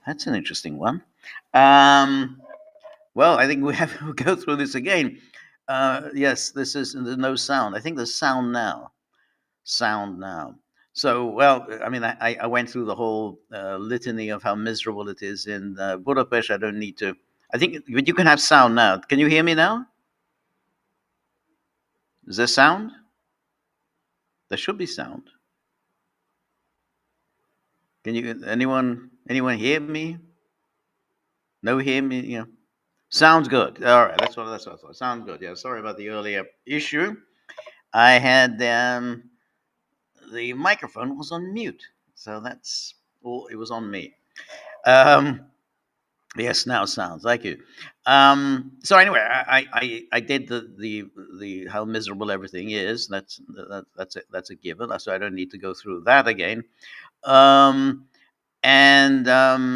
That's an interesting one. Um, well, I think we have to go through this again. Yes, this is there's no sound. I think there's sound now. Sound now. So, well, I mean, I went through the whole litany of how miserable it is in Budapest. I don't need to. I think but you can have sound now. Can you hear me now? Is there sound? There should be sound. Can you anyone hear me? No, hear me? Yeah. Sounds good. All right, that's what I thought. Sounds good. Yeah. Sorry about the earlier issue. I had the microphone was on mute, so that's all. It was on me. Um, yes, now sounds like you. So anyway, I did the how miserable everything is. That's a given. So I don't need to go through that again. Um, and I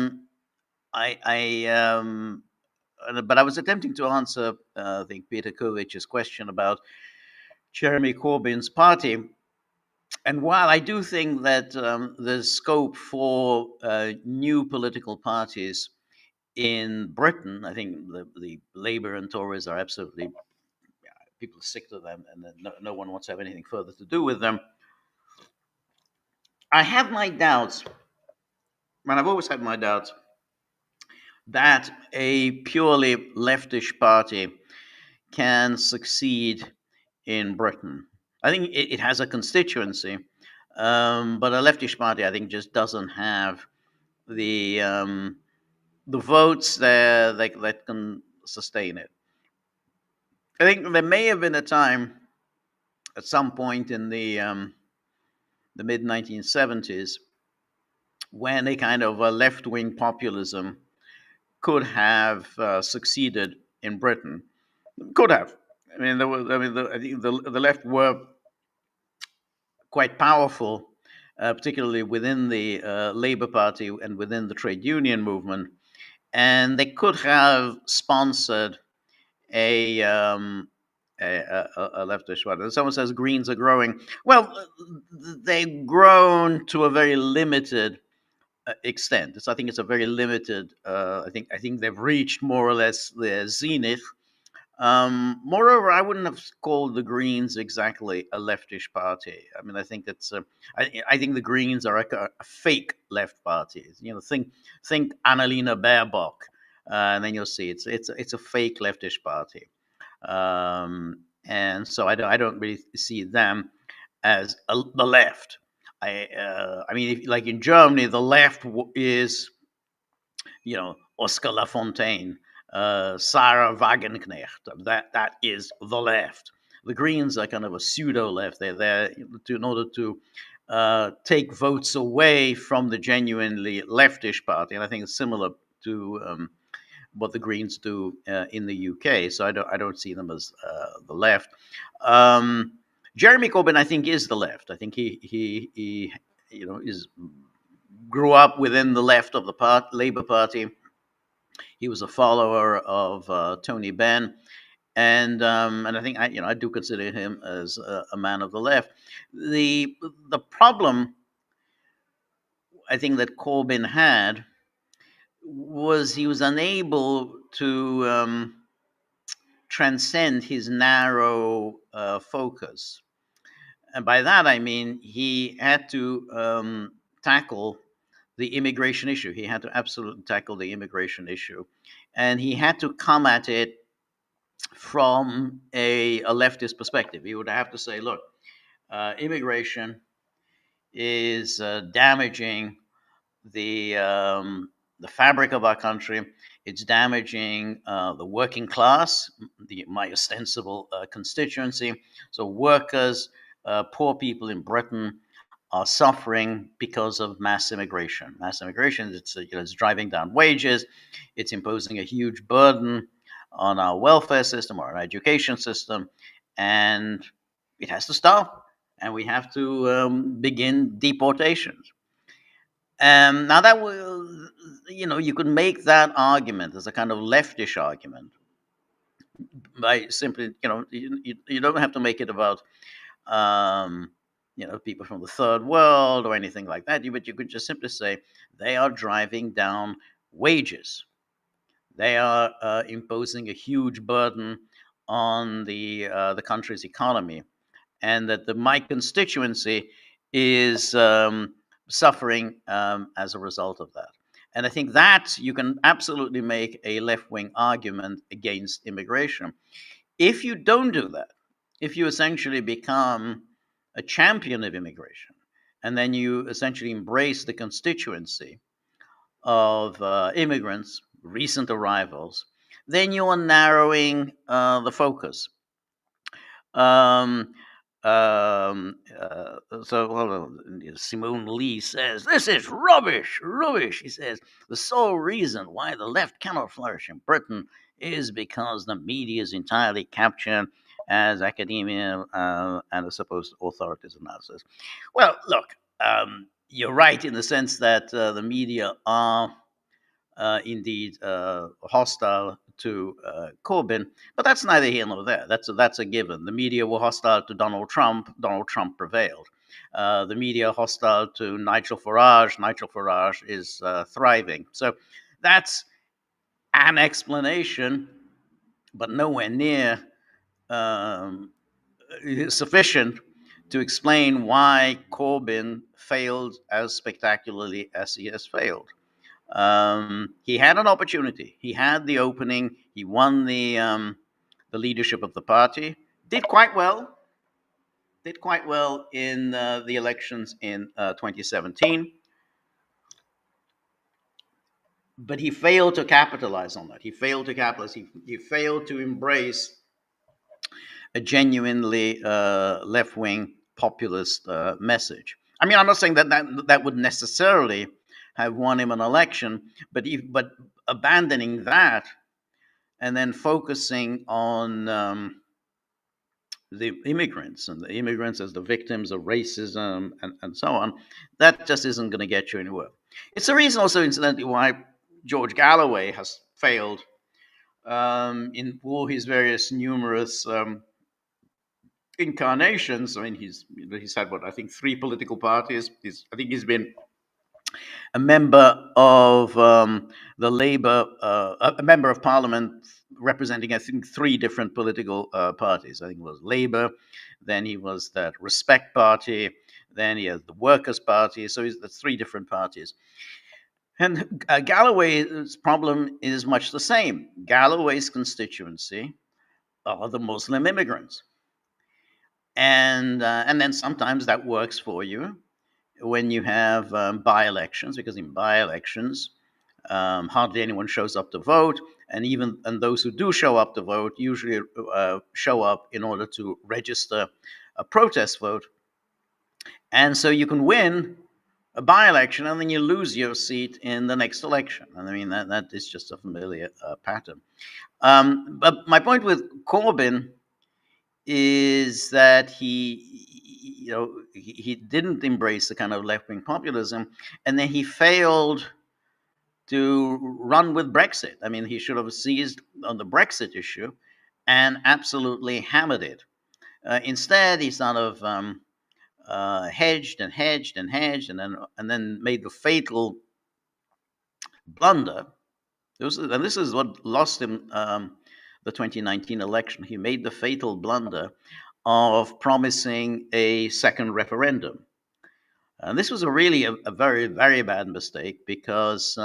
but I was attempting to answer, I think, Peter Kovic's question about Jeremy Corbyn's party. And while I do think that there's scope for new political parties in Britain, I think the Labour and Tories are absolutely, people are sick to them, and no one wants to have anything further to do with them. I have my doubts, and I've always had my doubts, that a purely leftish party can succeed in Britain. I think it has a constituency, but a leftish party, I think, just doesn't have the votes there that can sustain it. I think there may have been a time at some point in the mid 1970s when a kind of a left wing populism could have succeeded in Britain. Could have. I mean, there was. I mean, I think the left were quite powerful, particularly within the Labour Party and within the trade union movement, and they could have sponsored a a leftist one. And someone says Greens are growing. Well, they've grown to a very limited extent. I think it's a very limited. I think they've reached more or less their zenith. Moreover, I wouldn't have called the Greens exactly a leftish party. I mean, I think it's I think the Greens are like a fake left party. You know, think Annalena Baerbock, and then you'll see it's a fake leftish party. And so I don't really see them as the left. I mean, like in Germany, the left is Oscar Lafontaine, Sarah Wagenknecht. That is the left. The Greens are kind of a pseudo left. They're there in order to take votes away from the genuinely leftish party, and I think it's similar to what the Greens do in the UK. So I don't see them as the left. Um, Jeremy Corbyn, I think, is the left. I think he is grew up within the left of the Labour Party. He was a follower of Tony Benn, and I think I do consider him as a man of the left. The problem I think that Corbyn had was he was unable to transcend his narrow focus. And by that, I mean he had to tackle the immigration issue. He had to absolutely tackle the immigration issue. And he had to come at it from a leftist perspective. He would have to say, look, immigration is damaging the fabric of our country. It's damaging the working class, my ostensible constituency. So workers, poor people in Britain are suffering because of mass immigration. Mass immigration, it's driving down wages. It's imposing a huge burden on our welfare system or our education system, and it has to stop. And we have to begin deportations. Now that will, you could make that argument as a kind of leftish argument by simply, you don't have to make it about, um, people from the third world or anything like that. But you could just simply say they are driving down wages. They are imposing a huge burden on the country's economy, and that my constituency is suffering as a result of that. And I think that you can absolutely make a left wing argument against immigration. If you don't do that, if you essentially become a champion of immigration, and then you essentially embrace the constituency of immigrants, recent arrivals, then you are narrowing the focus. Um, well, Simone Lee says, "This is rubbish, rubbish." He says, "The sole reason why the left cannot flourish in Britain is because the media is entirely captured as academia and the supposed authorities analysis." Well, look, you're right in the sense that the media are indeed hostile to Corbyn, but that's neither here nor there. That's a given. The media were hostile to Donald Trump. Donald Trump prevailed. The media hostile to Nigel Farage. Nigel Farage is thriving. So that's an explanation, but nowhere near um, sufficient to explain why Corbyn failed as spectacularly as he has failed. He had an opportunity. He had the opening. He won the leadership of the party. Did quite well. Did quite well in the elections in 2017. But he failed to capitalize on that. He failed to capitalize. He failed to embrace a genuinely left wing populist message. I mean, I'm not saying that would necessarily have won him an election, but abandoning that and then focusing on the immigrants and the immigrants as the victims of racism and so on, that just isn't going to get you anywhere. It's the reason also, incidentally, why George Galloway has failed in all his various numerous incarnations. I mean, he's had what I think 3 political parties. I think he's been a member of the Labour, a member of Parliament representing, I think, 3 different political parties. I think it was Labour, then he was that Respect Party, then he has the Workers' Party. So he's the 3 different parties. And Galloway's problem is much the same. Galloway's constituency are the Muslim immigrants, and then sometimes that works for you when you have by-elections, because in by-elections, hardly anyone shows up to vote, and those who do show up to vote usually show up in order to register a protest vote, and so you can win a by-election and then you lose your seat in the next election. And I mean that is just a familiar pattern. But my point with Corbyn is that he didn't embrace the kind of left-wing populism, and then he failed to run with Brexit. I mean, he should have seized on the Brexit issue and absolutely hammered it. Instead, he sort of hedged and hedged and hedged, and then made the fatal blunder. This is what lost him the 2019 election. He made the fatal blunder of promising a second referendum. And this was really a very, very bad mistake, because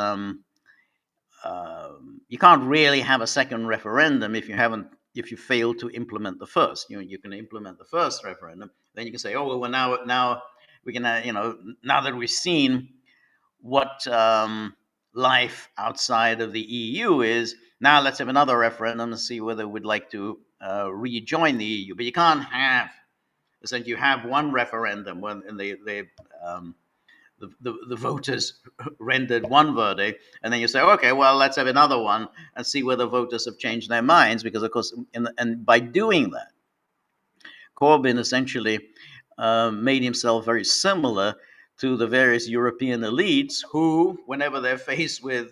you can't really have a second referendum if you fail to implement the first. You can implement the first referendum, then you can say, oh well, now we can now that we've seen what life outside of the EU is, now let's have another referendum and see whether we'd like to rejoin the EU. But you can't have, essentially, you have one referendum when the voters rendered one verdict, and then you say, okay, well, let's have another one and see whether voters have changed their minds, because, of course, and by doing that, Corbyn essentially made himself very similar to the various European elites who, whenever they're faced with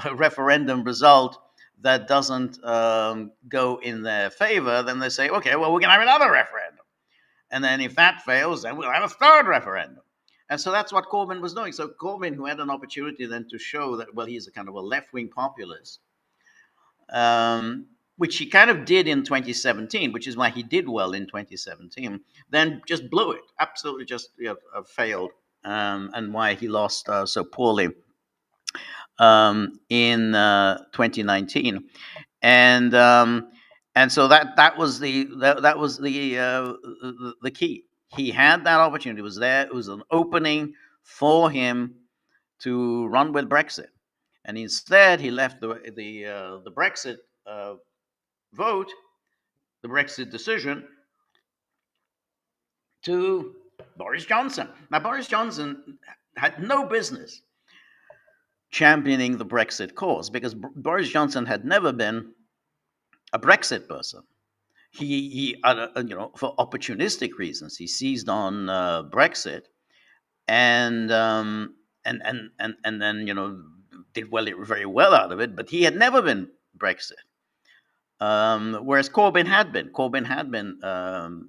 a referendum result that doesn't go in their favor, then they say, okay, well, we're going to have another referendum. And then if that fails, then we'll have a third referendum. And so that's what Corbyn was doing. So Corbyn, who had an opportunity then to show that, well, he's a kind of a left wing populist, which he kind of did in 2017, which is why he did well in 2017, then just blew it, absolutely just failed, and why he lost so poorly in 2019. And so that was the key. He had that opportunity. It was there. It was an opening for him to run with Brexit, and instead he left the Brexit vote, the Brexit decision, to Boris Johnson. Now Boris Johnson had no business championing the Brexit cause because Boris Johnson had never been a Brexit person. For opportunistic reasons, he seized on Brexit, and then did very well out of it. But he had never been Brexit, whereas Corbyn had been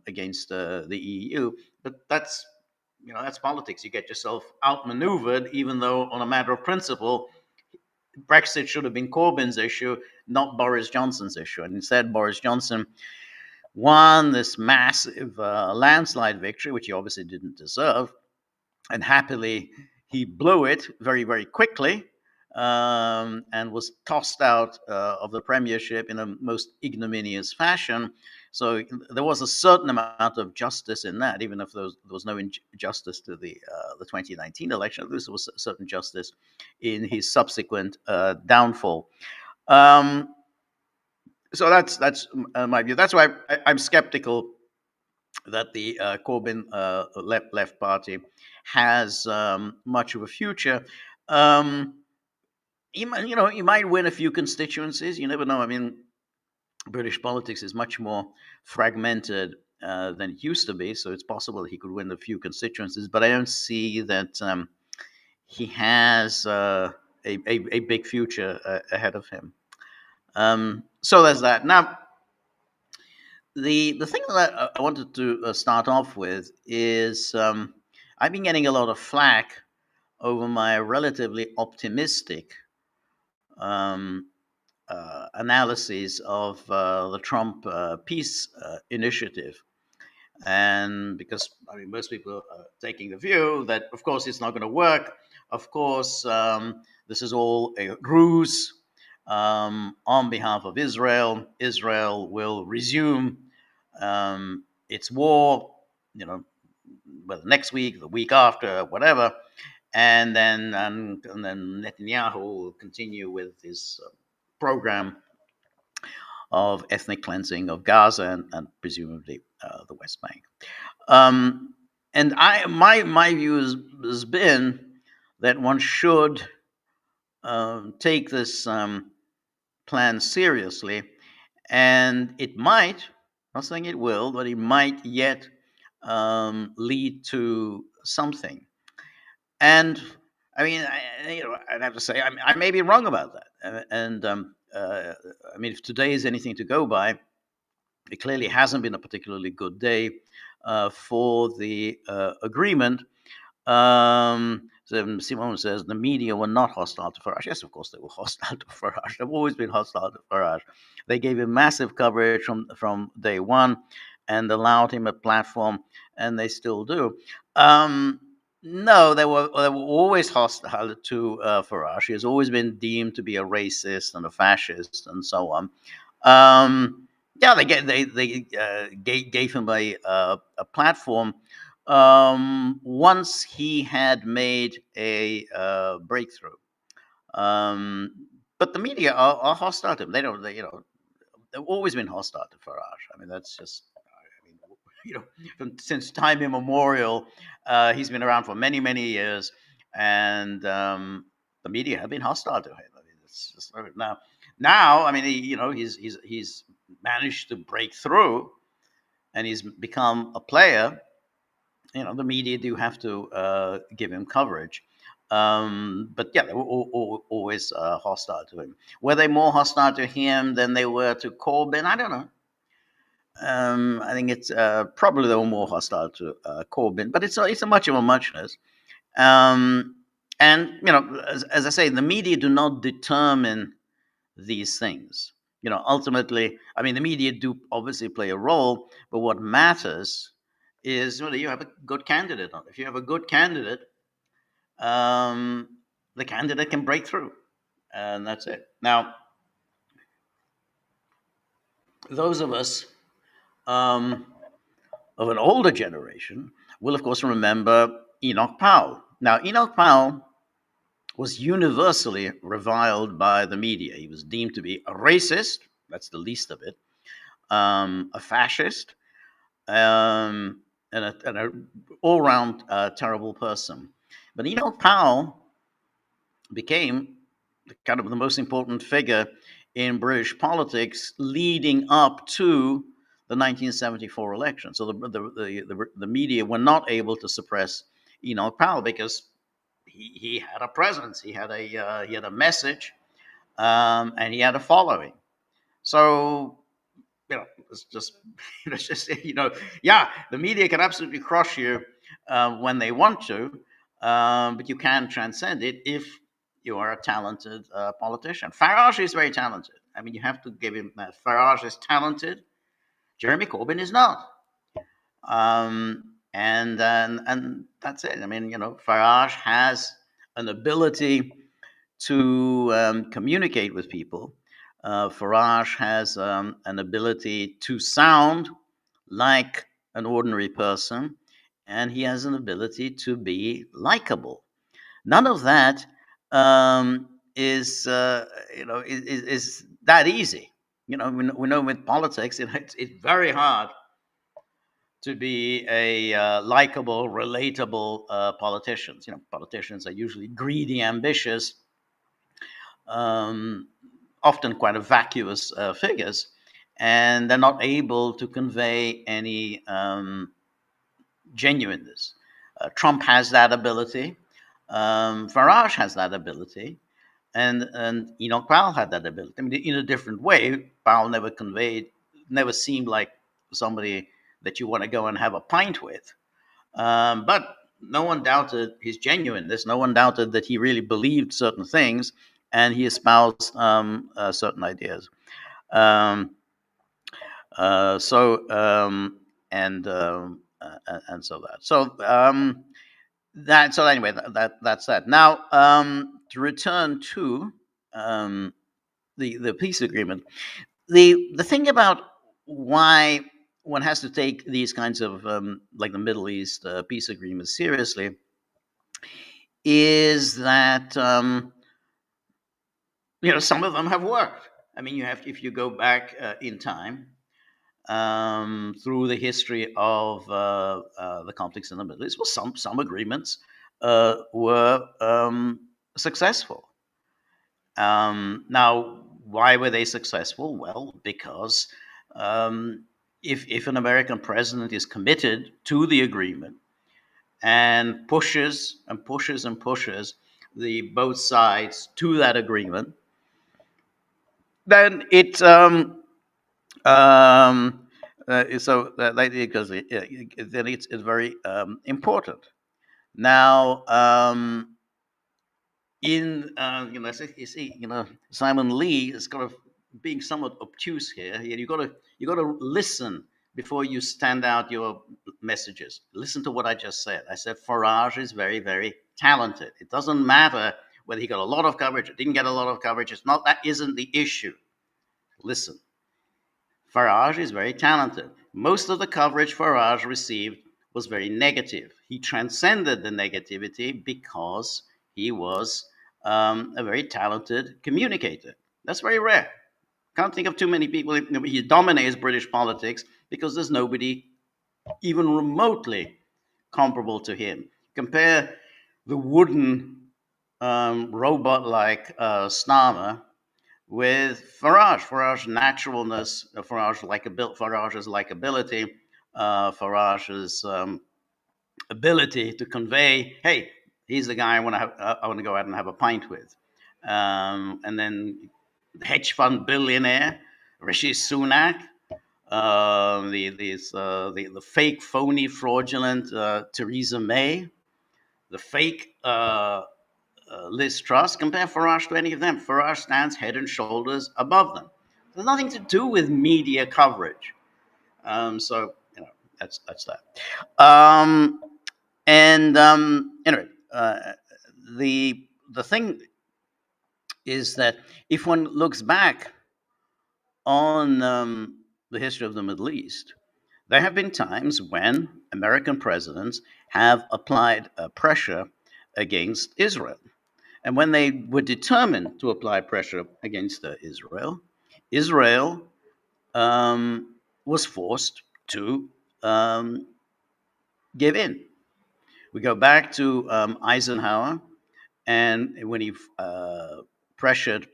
against the EU. But that's politics. You get yourself outmaneuvered, even though on a matter of principle, Brexit should have been Corbyn's issue, not Boris Johnson's issue. And instead, Boris Johnson won this massive landslide victory, which he obviously didn't deserve. And happily, he blew it very, very quickly, and was tossed out of the premiership in a most ignominious fashion. So there was a certain amount of justice in that, even if there was no injustice to the 2019 election. At least there was certain justice in his subsequent downfall. So that's my view. That's why I'm skeptical that the Corbyn left party has much of a future. He might win a few constituencies. You never know. I mean, British politics is much more fragmented than it used to be, so it's possible he could win a few constituencies. But I don't see that he has a big future ahead of him. So there's that. Now, the thing that I wanted to start off with is I've been getting a lot of flack over my relatively optimistic analysis of the Trump peace initiative. And because most people are taking the view that, of course, it's not going to work. Of course, this is all a ruse on behalf of Israel. Israel will resume its war, whether next week, the week after, whatever, and then Netanyahu will continue with his program of ethnic cleansing of Gaza and presumably the West Bank. And my view has been that one should take this plan seriously, and it might, not saying it will, but it might yet lead to something. And I'd have to say I may be wrong about that. And if today is anything to go by, it clearly hasn't been a particularly good day for the agreement. So Simone says the media were not hostile to Farage. Yes, of course they were hostile to Farage. They've always been hostile to Farage. They gave him massive coverage from day one and allowed him a platform, and they still do. No, they were always hostile to Farage. He has always been deemed to be a racist and a fascist and so on. They gave him a platform once he had made a breakthrough. But the media are hostile to him. They've always been hostile to Farage. That's just, since time immemorial, he's been around for many, many years, and the media have been hostile to him. It's just now. He's managed to break through, and he's become a player. The media do have to give him coverage. But yeah, they were always hostile to him. Were they more hostile to him than they were to Corbyn? I don't know. I think it's probably they were more hostile to Corbyn, but it's a much of a muchness. Um, and as I say, the media do not determine these things. Ultimately, I mean, the media do obviously play a role, but what matters is whether you have a good candidate. If you have a good candidate, um, the candidate can break through, and that's it. Now, those of us um, of an older generation will, of course, remember Enoch Powell. Now, Enoch Powell was universally reviled by the media. He was deemed to be a racist, that's the least of it, a fascist, and a all round terrible person. But Enoch Powell became kind of the most important figure in British politics leading up to the 1974 election. So the media were not able to suppress Enoch Powell because he had a presence, he had a message, and he had a following. So it's just it's just yeah, the media can absolutely crush you when they want to, but you can transcend it if you are a talented politician. Farage is very talented. I mean, you have to give him that. Farage is talented. Jeremy Corbyn is not. And that's it. I mean, Farage has an ability to communicate with people. Farage has an ability to sound like an ordinary person, and he has an ability to be likable. None of that is that easy. We know with politics, it's very hard to be a likable, relatable politicians. Politicians are usually greedy, ambitious, um, often quite a vacuous figures, and they're not able to convey any genuineness. Trump has that ability. Farage has that ability, and Enoch Powell had that ability. I mean, in a different way. Powell never seemed like somebody that you want to go and have a pint with. But no one doubted his genuineness. No one doubted that he really believed certain things, and he espoused certain ideas. Um, so and so that. So anyway, that's that. Now to return to um, the peace agreement. The thing about why one has to take these kinds of like the Middle East peace agreements seriously is that some of them have worked. I mean, if you go back in time through the history of the conflicts in the Middle East, well, some agreements were successful. Now, why were they successful? Well, because um, if an American president is committed to the agreement and pushes and pushes and pushes the both sides to that agreement, then it so that because then it's very important. Now, in you see, Simon Lee is kind of being somewhat obtuse here. You got to listen before you stand out your messages. Listen to what I just said. I said Farage is very, very talented. It doesn't matter whether he got a lot of coverage or didn't get a lot of coverage. It's not that isn't the issue. Listen, Farage is very talented. Most of the coverage Farage received was very negative. He transcended the negativity because he was a very talented communicator. That's very rare. Can't think of too many people. He dominates British politics because there's nobody even remotely comparable to him. Compare the wooden robot-like Starmer with Farage's naturalness, Farage's likability, Farage's ability to convey, hey, he's the guy I want to go out and have a pint with. And then hedge fund billionaire Rishi Sunak, the fake, phony, fraudulent Theresa May, the fake Liz Truss. Compare Farage to any of them. Farage stands head and shoulders above them. There's nothing to do with media coverage. So that's that. Um, and anyway, the thing is that if one looks back on the history of the Middle East, there have been times when American presidents have applied pressure against Israel. And when they were determined to apply pressure against Israel, Israel was forced to give in. We go back to Eisenhower, and when he pressured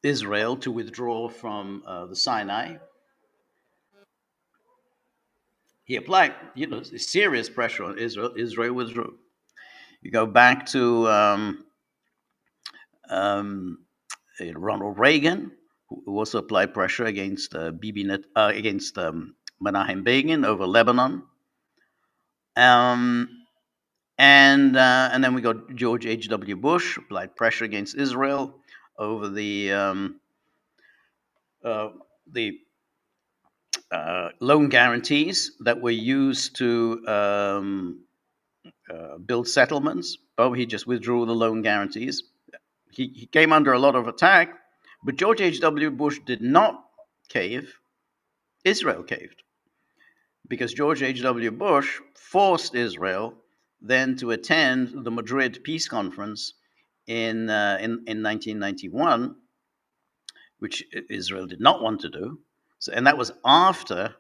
Israel to withdraw from the Sinai, he applied, serious pressure on Israel. Israel withdrew. You go back to um, Ronald Reagan, who also applied pressure against against Menachem Begin over Lebanon. And then we got George H.W. Bush applied pressure against Israel over the loan guarantees that were used to build settlements. Oh, he just withdrew the loan guarantees. He came under a lot of attack, but George H.W. Bush did not cave. Israel caved because George H.W. Bush forced Israel then to attend the Madrid Peace Conference in 1991, which Israel did not want to do. So, and that was after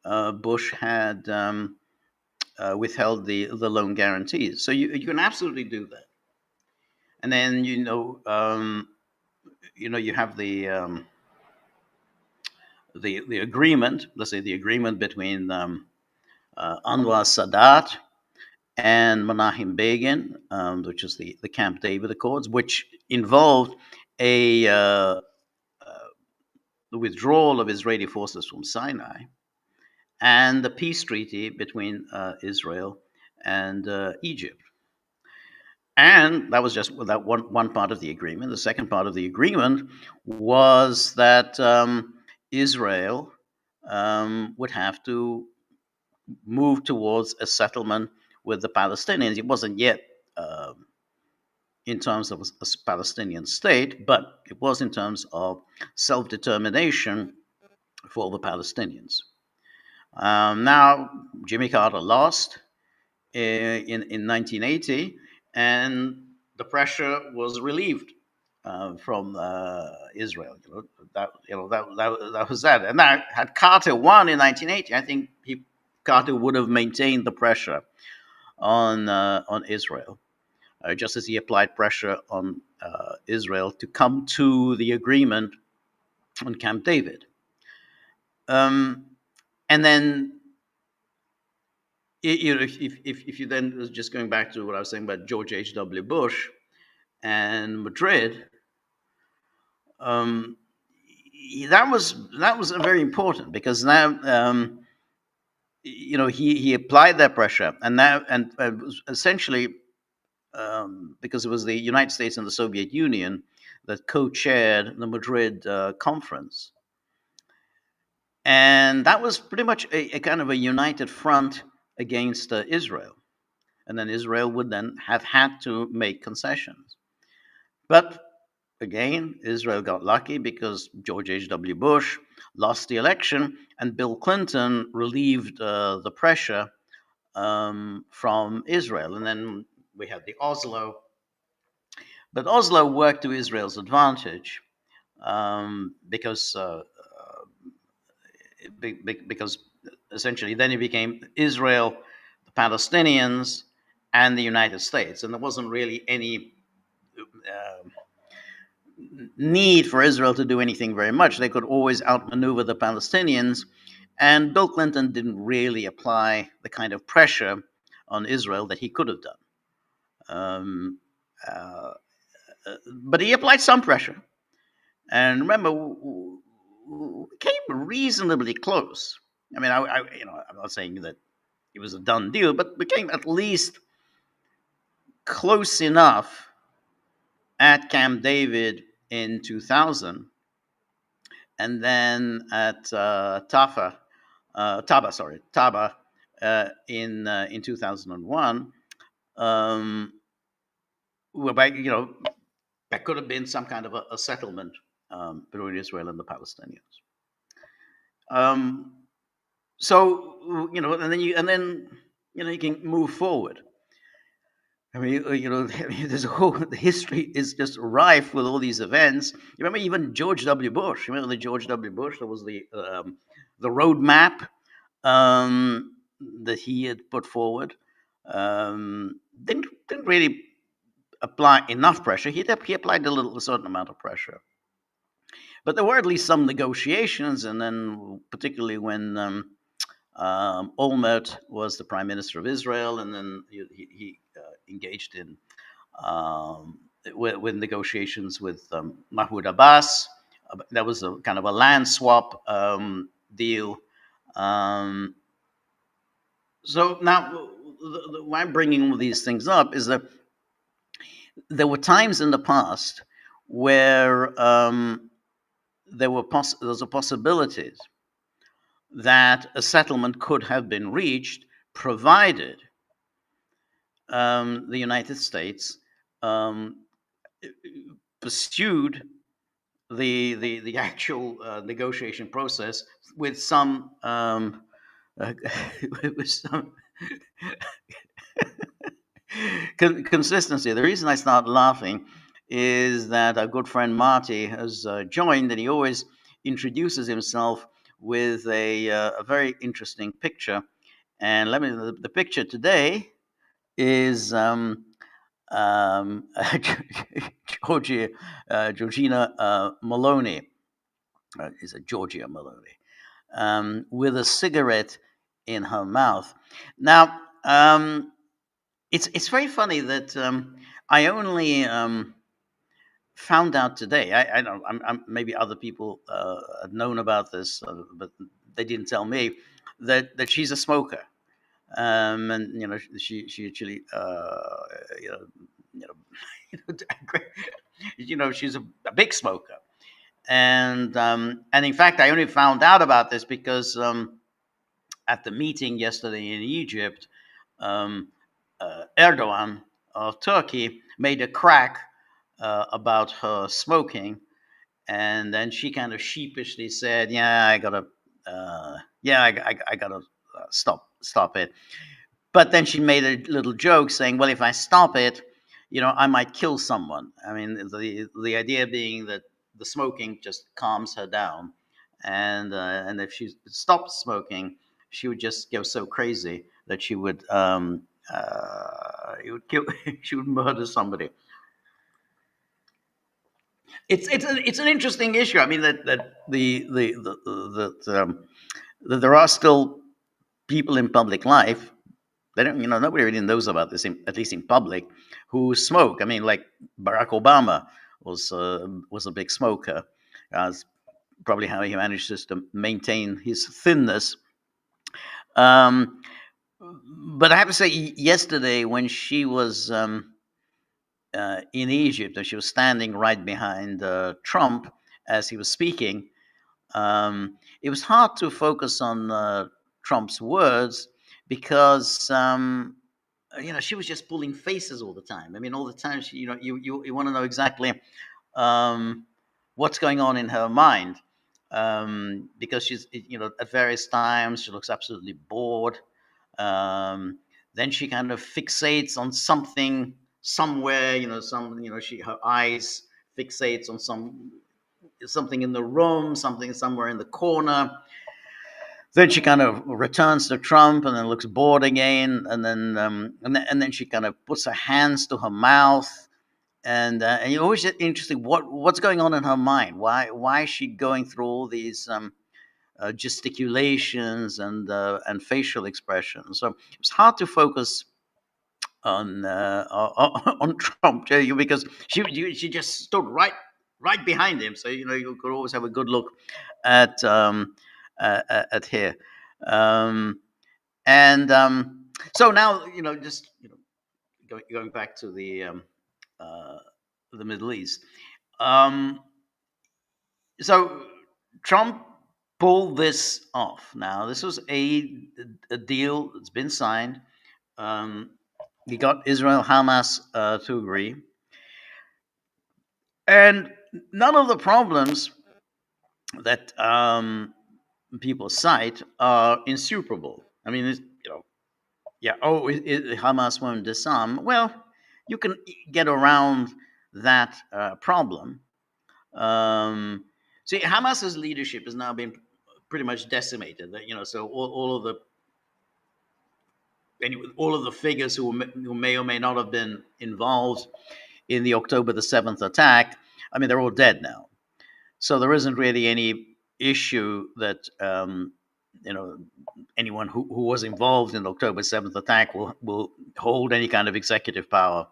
Bush had withheld the loan guarantees. So you can absolutely do that. And then you have the agreement. Let's say the agreement between Anwar Sadat and Menachem Begin, which is the Camp David Accords, which involved the withdrawal of Israeli forces from Sinai, and the peace treaty between Israel and Egypt. And that was just that one part of the agreement. The second part of the agreement was that Israel would have to move towards a settlement with the Palestinians. It wasn't yet in terms of a Palestinian state, but it was in terms of self-determination for the Palestinians. Now, Jimmy Carter lost in 1980, and the pressure was relieved from Israel. That was that. And now, had Carter won in 1980, I think Carter would have maintained the pressure on Israel, just as he applied pressure on Israel to come to the agreement on Camp David. And then, if you then, just going back to what I was saying about George H.W. Bush and Madrid, that was very important, because now he applied that pressure, and now essentially because it was the United States and the Soviet Union that co-chaired the Madrid conference. And that was pretty much a kind of a united front against Israel. And then Israel would then have had to make concessions. But again, Israel got lucky because George H.W. Bush lost the election, and Bill Clinton relieved the pressure from Israel. And then we had the Oslo. But Oslo worked to Israel's advantage because essentially then it became Israel, the Palestinians, and the United States. And there wasn't really any need for Israel to do anything very much. They could always outmaneuver the Palestinians. And Bill Clinton didn't really apply the kind of pressure on Israel that he could have done. But he applied some pressure. And remember, we came reasonably close. I mean, I'm not saying that it was a done deal, but became at least close enough at Camp David in 2000, and then at Taba in 2001, um, whereby there could have been some kind of a settlement between Israel and the Palestinians. Um, so you can move forward. I mean, there's a whole the history is just rife with all these events. You remember even George W. Bush. Remember the George W. Bush? That was the roadmap that he had put forward. Didn't really apply enough pressure. He applied a certain amount of pressure, but there were at least some negotiations, and then particularly when Olmert was the prime minister of Israel, and then he engaged in um, with negotiations with Mahmoud Abbas. That was a kind of a land swap deal. Um, so now, why I'm bringing all these things up is that there were times in the past where there was a possibilities that a settlement could have been reached, provided the United States um, pursued the actual negotiation process with some with some consistency. The reason I start laughing is that our good friend Marty has joined, and he always introduces himself with a very interesting picture. And the picture today is um, Georgina Maloney. Is a Georgia Maloney with a cigarette in her mouth. Now, it's very funny that I only found out today. I don't. Maybe other people had known about this, but they didn't tell me that she's a smoker. And she actually you know you know she's a big smoker, and in fact I only found out about this because at the meeting yesterday in Egypt, um, Erdogan of Turkey made a crack about her smoking, and then she kind of sheepishly said, "Yeah, I gotta stop it." But then she made a little joke saying, "Well, if I stop it, I might kill someone." I mean, the idea being that the smoking just calms her down, and if she stopped smoking, she would just go so crazy that she would kill, she would murder somebody. It's an interesting issue. I mean that there are still people in public life. They don't, nobody really knows about this, at least in public, who smoke. I mean, like Barack Obama was a big smoker. That's probably how he manages to maintain his thinness. Um, but I have to say, yesterday when she was in Egypt, and she was standing right behind Trump as he was speaking, it was hard to focus on Trump's words because she was just pulling faces all the time. I mean, all the time, you want to know exactly um, what's going on in her mind, because she's, at various times she looks absolutely bored. Then she kind of fixates on something somewhere, her eyes fixates on something in the room, something somewhere in the corner. Then she kind of returns to Trump and then looks bored again, and then she kind of puts her hands to her mouth, and you're always interested what's going on in her mind. Why is she going through all these gesticulations and facial expressions? So it's hard to focus on Trump, because she just stood right behind him, so you could always have a good look at here. Um, And so now, just going back to uh, the Middle East. Um, so Trump pulled this off. Now, this was a deal that's been signed. Um, he got Israel Hamas to agree, and none of the problems that people cite are insuperable. I mean, yeah. Oh, Hamas won't disarm. Well, you can get around that problem. Um, See, Hamas's leadership has now been pretty much decimated. So all of the figures who may or may not have been involved in the October 7th attack, I mean, they're all dead now. So there isn't really any issue that you know anyone who was involved in the October 7th attack will hold any kind of executive power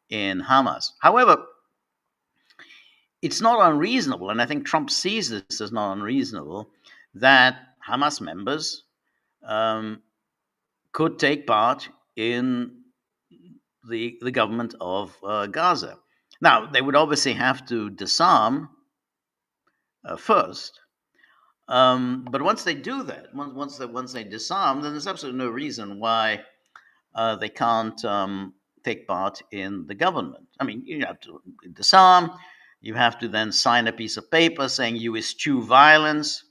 in Hamas. However, it's not unreasonable, and I think Trump sees this as not unreasonable, that Hamas members um, could take part in the government of Gaza. Now, they would obviously have to disarm first, but once they do that, once they disarm, then there's absolutely no reason why they can't take part in the government. I mean, you have to disarm. You have to then sign a piece of paper saying you eschew violence.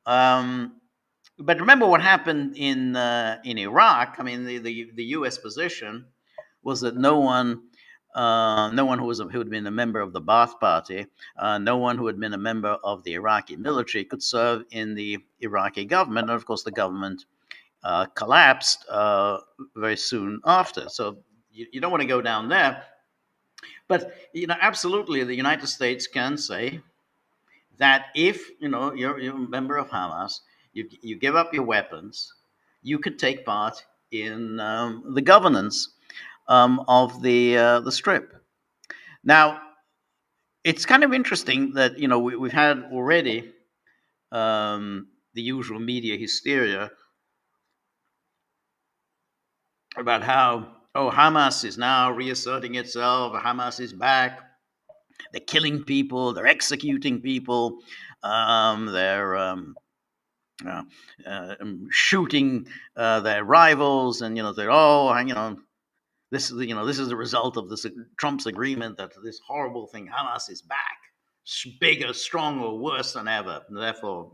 Um, but remember what happened in Iraq. I mean, the U.S. position was that no one who had been a member of the Ba'ath Party, no one who had been a member of the Iraqi military could serve in the Iraqi government. And of course, the government collapsed very soon after. So you don't want to go down there. But absolutely, the United States can say that if you're a member of Hamas, you give up your weapons, you could take part in the governance of the Strip. Now, it's kind of interesting that we've had already the usual media hysteria about how Hamas is now reasserting itself. Hamas is back. They're killing people. They're executing people. They're uh, shooting their rivals, and they're this is the result of this Trump's agreement that this horrible thing Hamas is back, bigger, stronger, worse than ever, and therefore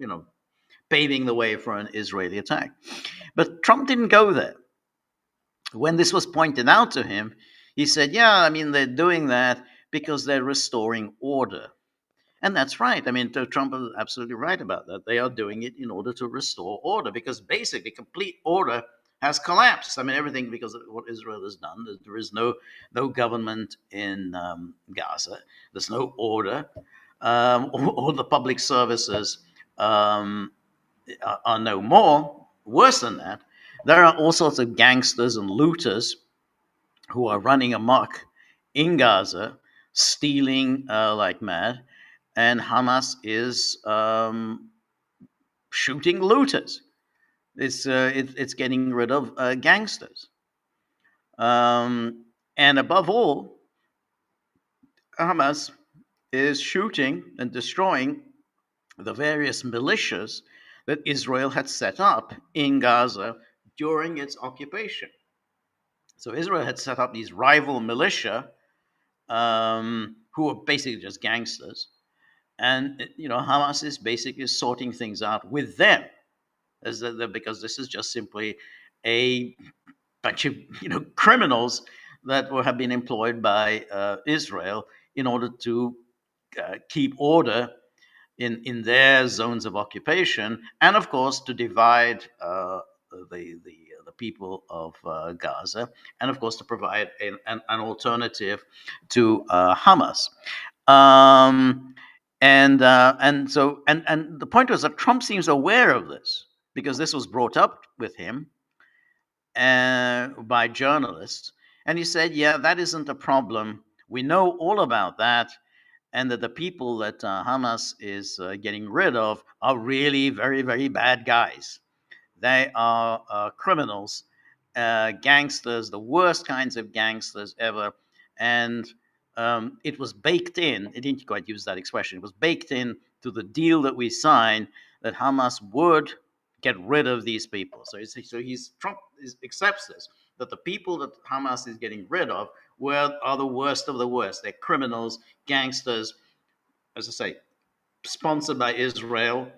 paving the way for an Israeli attack. But Trump didn't go there. When this was pointed out to him, he said, "Yeah, I mean they're doing that because they're restoring order." And that's right. I mean, Trump is absolutely right about that. They are doing it in order to restore order because basically complete order has collapsed. I mean, everything because of what Israel has done. There is no government in Gaza. There's no order. All the public services are no more. Worse than that, there are all sorts of gangsters and looters who are running amok in Gaza, stealing like mad, and Hamas is shooting looters. It's getting rid of gangsters, and above all, Hamas is shooting and destroying the various militias that Israel had set up in Gaza during its occupation. So Israel had set up these rival militia who were basically just gangsters, and Hamas is basically sorting things out with them, because this is just simply a bunch of criminals that have been employed by Israel in order to keep order in their zones of occupation, and of course to divide the people of Gaza, and of course to provide an alternative to Hamas. Um, and the point was that Trump seems aware of this because this was brought up with him by journalists, and he said, "Yeah, that isn't a problem. We know all about that, and that the people that Hamas is getting rid of are really very, very bad guys. They are criminals, gangsters, the worst kinds of gangsters ever. And it was baked in. It didn't quite use that expression. It was baked in to the deal that we signed that Hamas would get rid of these people. Trump accepts this, that the people that Hamas is getting rid of are the worst of the worst. They're criminals, gangsters, as I say, sponsored by Israel,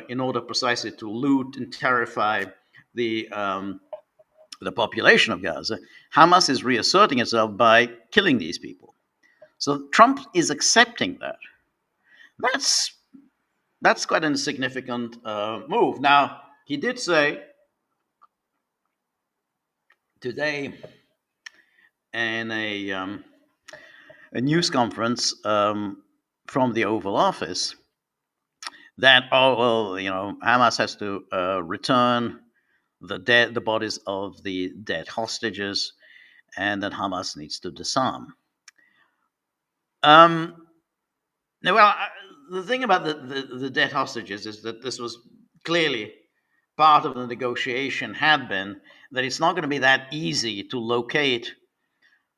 in order precisely to loot and terrify the the population of Gaza. Hamas is reasserting itself by killing these people. So Trump is accepting that. That's that's quite a significant move. Now he did say today in a news conference from the Oval Office that Hamas has to return the bodies of the dead hostages, and that Hamas needs to disarm. Um, Now, well, the thing about the dead hostages is that this was clearly part of the negotiation had been that it's not going to be that easy to locate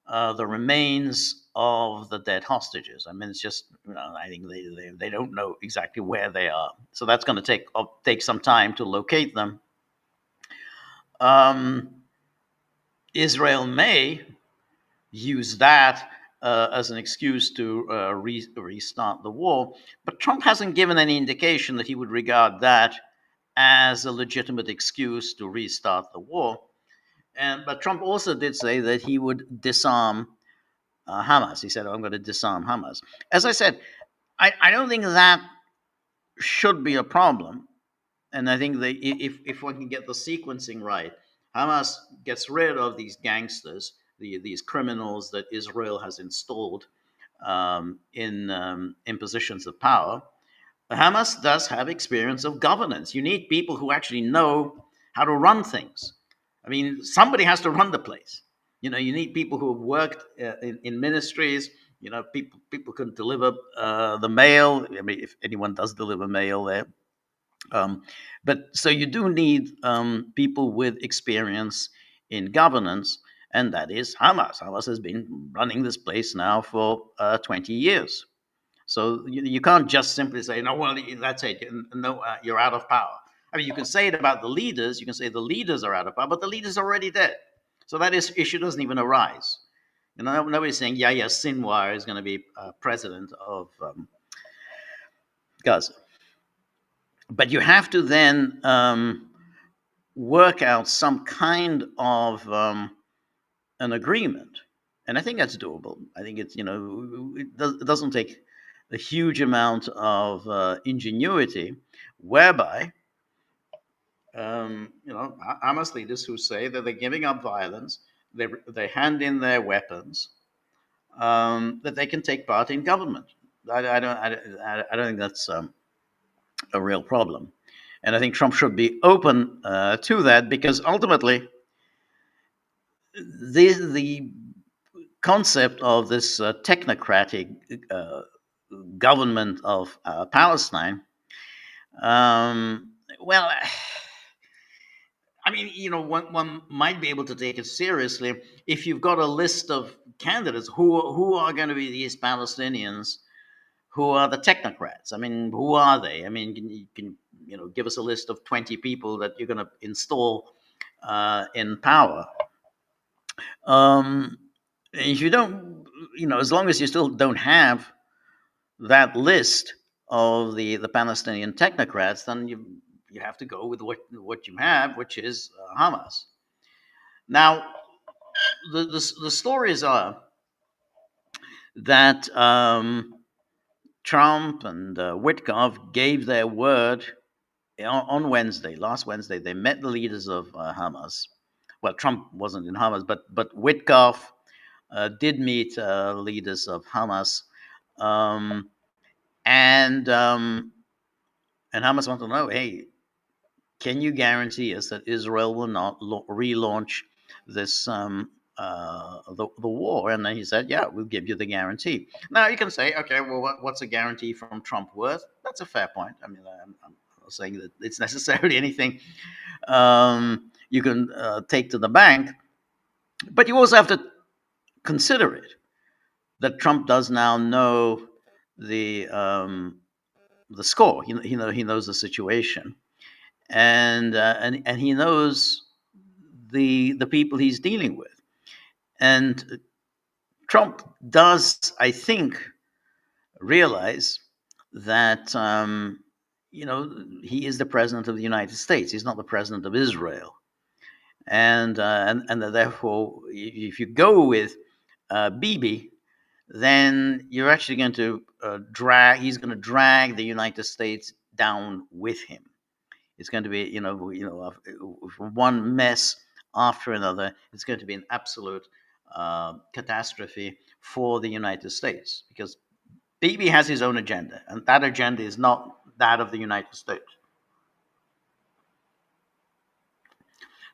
the remains of the dead hostages. I mean, it's just, I think they don't know exactly where they are. So that's going to take some time to locate them. Israel may use that as an excuse to restart the war. But Trump hasn't given any indication that he would regard that as a legitimate excuse to restart the war. But Trump also did say that he would disarm Hamas. He said, "I'm going to disarm Hamas." As I said, I don't think that should be a problem. And I think that if one can get the sequencing right, Hamas gets rid of these gangsters, these criminals that Israel has installed in positions of power. Hamas does have experience of governance. You need people who actually know how to run things. I mean, somebody has to run the place. You need people who have worked in ministries. People can deliver the mail. I mean, if anyone does deliver mail there. But so you do need people with experience in governance, and that is Hamas. Hamas has been running this place now for 20 years. So you can't just simply say, no, well, that's it. No, you're out of power. I mean, you can say it about the leaders. You can say the leaders are out of power, but the leaders are already dead. So that issue doesn't even arise. Nobody's saying, yeah, Sinwar is going to be president of Gaza. But you have to then work out some kind of an agreement, and I think that's doable. I think it doesn't take a huge amount of ingenuity, whereby Hamas leaders who say that they're giving up violence, they hand in their weapons, that they can take part in government. I don't think that's a real problem. And I think Trump should be open to that, because ultimately, the concept of this technocratic government of Palestine, well, I mean, one might be able to take it seriously if you've got a list of candidates who are going to be these Palestinians who are the technocrats. I mean, who are they? I mean, you can give us a list of 20 people that you're going to install in power. If you don't, as long as you still don't have that list of the Palestinian technocrats, then you have to go with what you have, which is Hamas. Now, the stories are that Trump and Witkoff gave their word on Wednesday. Last Wednesday, they met the leaders of Hamas. Well, Trump wasn't in Hamas, but Witkoff did meet leaders of Hamas, and Hamas want to know, hey, can you guarantee us that Israel will not relaunch this the war? And then he said, yeah, we'll give you the guarantee. Now you can say, okay, well, what's a guarantee from Trump worth? That's a fair point. I mean, saying that it's necessarily anything you can take to the bank, but you also have to consider it that Trump does now know the um, the score. He knows the situation, and he knows the people he's dealing with. And Trump does, I think, realize that he is the president of the United States. He's not the president of Israel, and that therefore, if you go with Bibi, then you're actually going to drag. He's going to drag the United States down with him. It's going to be, one mess after another. It's going to be an absolute catastrophe for the United States because Bibi has his own agenda, and that agenda is not that of the United States.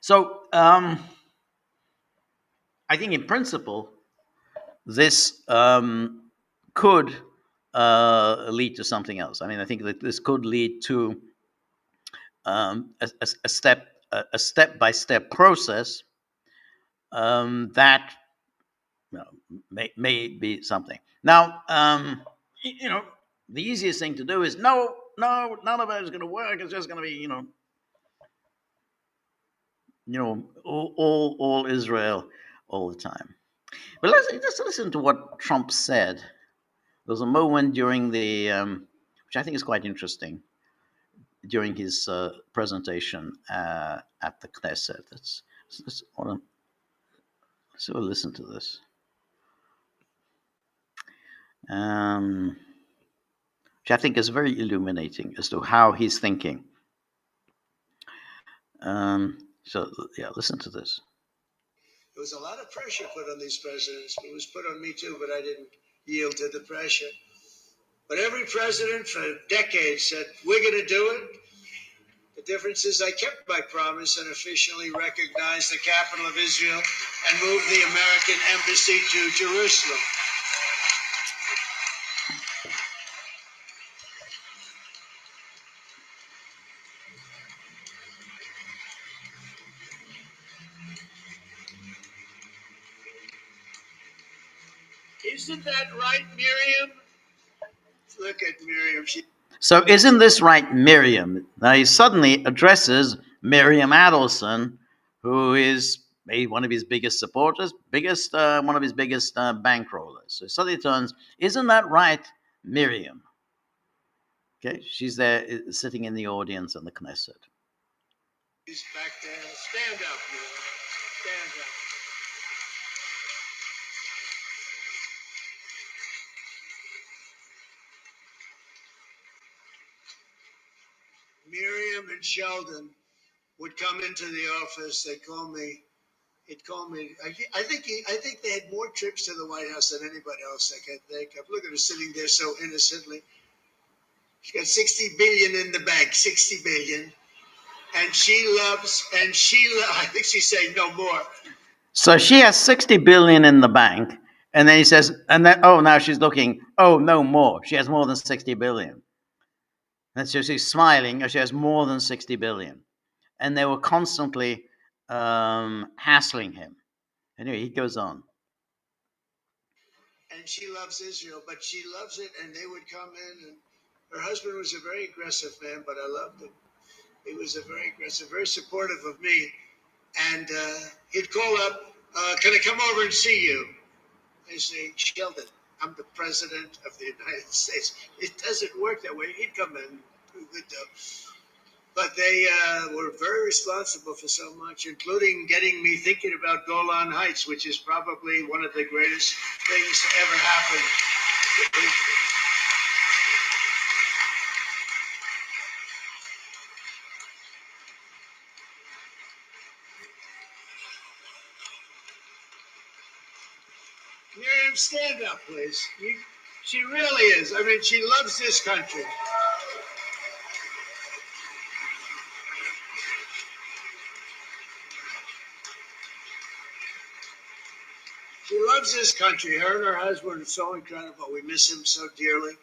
So I think, in principle, this could lead to something else. I mean, I think that this could lead to a step by step process that may be something. Now, the easiest thing to do is no, none of it is going to work. It's just going to be, all Israel all the time. But let's listen to what Trump said. There was a moment during which I think is quite interesting, during his presentation at the Knesset. Let's listen to this, which I think is very illuminating as to how he's thinking. Listen to this. There was a lot of pressure put on these presidents. It was put on me too, but I didn't yield to the pressure. But every president for decades said, we're going to do it. The difference is I kept my promise and officially recognized the capital of Israel and moved the American embassy to Jerusalem. Isn't that right, Miriam? Look at Miriam. So isn't this right, Miriam? Now he suddenly addresses Miriam Adelson, who is one of his biggest supporters, one of his biggest bankrollers. So suddenly turns, isn't that right, Miriam? Okay, she's there sitting in the audience in the Knesset. He's back there. Stand up, Miriam. Stand up. Miriam and Sheldon would come into the office. They'd call me. He'd call me. I think they had more trips to the White House than anybody else I can think of. Look at her sitting there so innocently. She got 60 billion in the bank, 60 billion. And I think she's saying no more. So she has 60 billion in the bank. And then he says, and then, now she's looking, no more. She has more than 60 billion. And so she's smiling, she has more than 60 billion. And they were constantly hassling him. Anyway, he goes on. And she loves Israel, but she loves it. And they would come in, and her husband was a very aggressive man, but I loved him. He was a very aggressive, very supportive of me. And he'd call up, can I come over and see you? I say, Sheldon, I'm the president of the United States. It doesn't work that way. He'd come in, do good though. But they were very responsible for so much, including getting me thinking about Golan Heights, which is probably one of the greatest things to ever happen. Miriam, stand up, please. She really is. I mean, she loves this country. She loves this country. Her and her husband are so incredible. We miss him so dearly.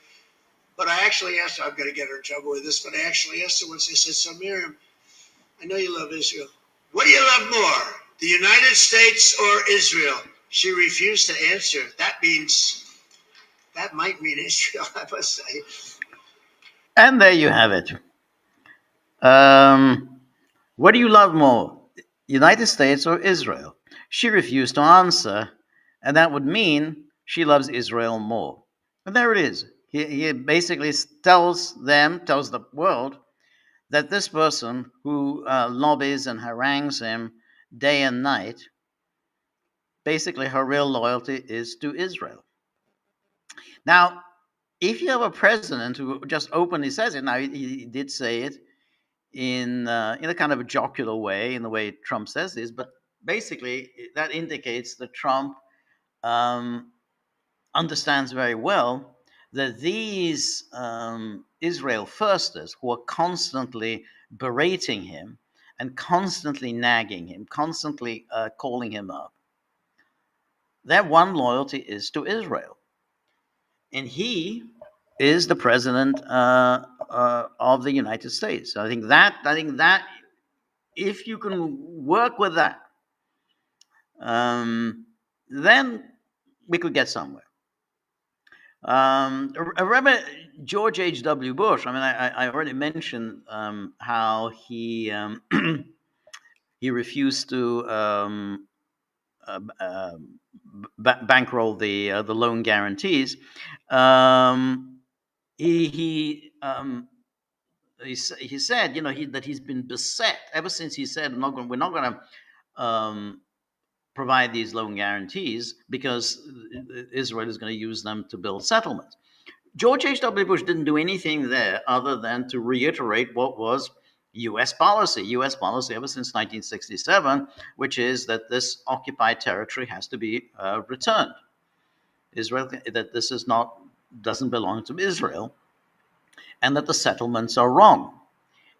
But I actually asked her, I'm going to get her in trouble with this, but I actually asked her once, I said, so Miriam, I know you love Israel. What do you love more, the United States or Israel? She refused to answer. That might mean Israel, I must say. And there you have it. Um, what do you love more, United States or Israel? She refused to answer, and that would mean she loves Israel more. And there it is. He basically tells the world that this person who lobbies and harangues him day and night, basically her real loyalty is to Israel. Now, if you have a president who just openly says it, now he did say it in a kind of a jocular way, in the way Trump says this, but basically that indicates that Trump um, understands very well that these Israel firsters who are constantly berating him and constantly nagging him, constantly calling him up, their one loyalty is to Israel. And he is the president of the United States. So I think that if you can work with that, um, then we could get somewhere. I remember George H.W. Bush. I mean, I already mentioned how he refused to bankroll the loan guarantees. Um, he he said, that he's been beset ever since he said we're not going to provide these loan guarantees because Israel is going to use them to build settlements. George H.W. Bush didn't do anything there other than to reiterate what was U.S. policy ever since 1967, which is that this occupied territory has to be returned. Israel, that this is not doesn't belong to Israel, and that the settlements are wrong.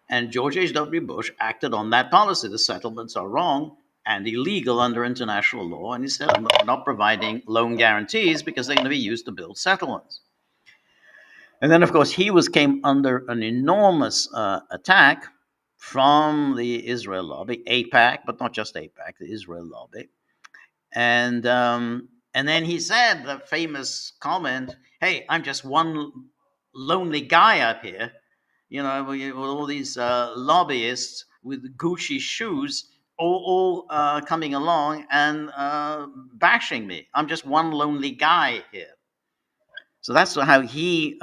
And George H.W. Bush acted on that policy. The settlements are wrong and illegal under international law. And he said, I'm not providing loan guarantees because they're going to be used to build settlements. And then, of course, he came under an enormous attack from the Israel lobby, APAC, but not just APAC, the Israel lobby. And then he said the famous comment, "Hey, I'm just one lonely guy up here, with all these lobbyists with Gucci shoes, all coming along and bashing me. I'm just one lonely guy here." So that's how he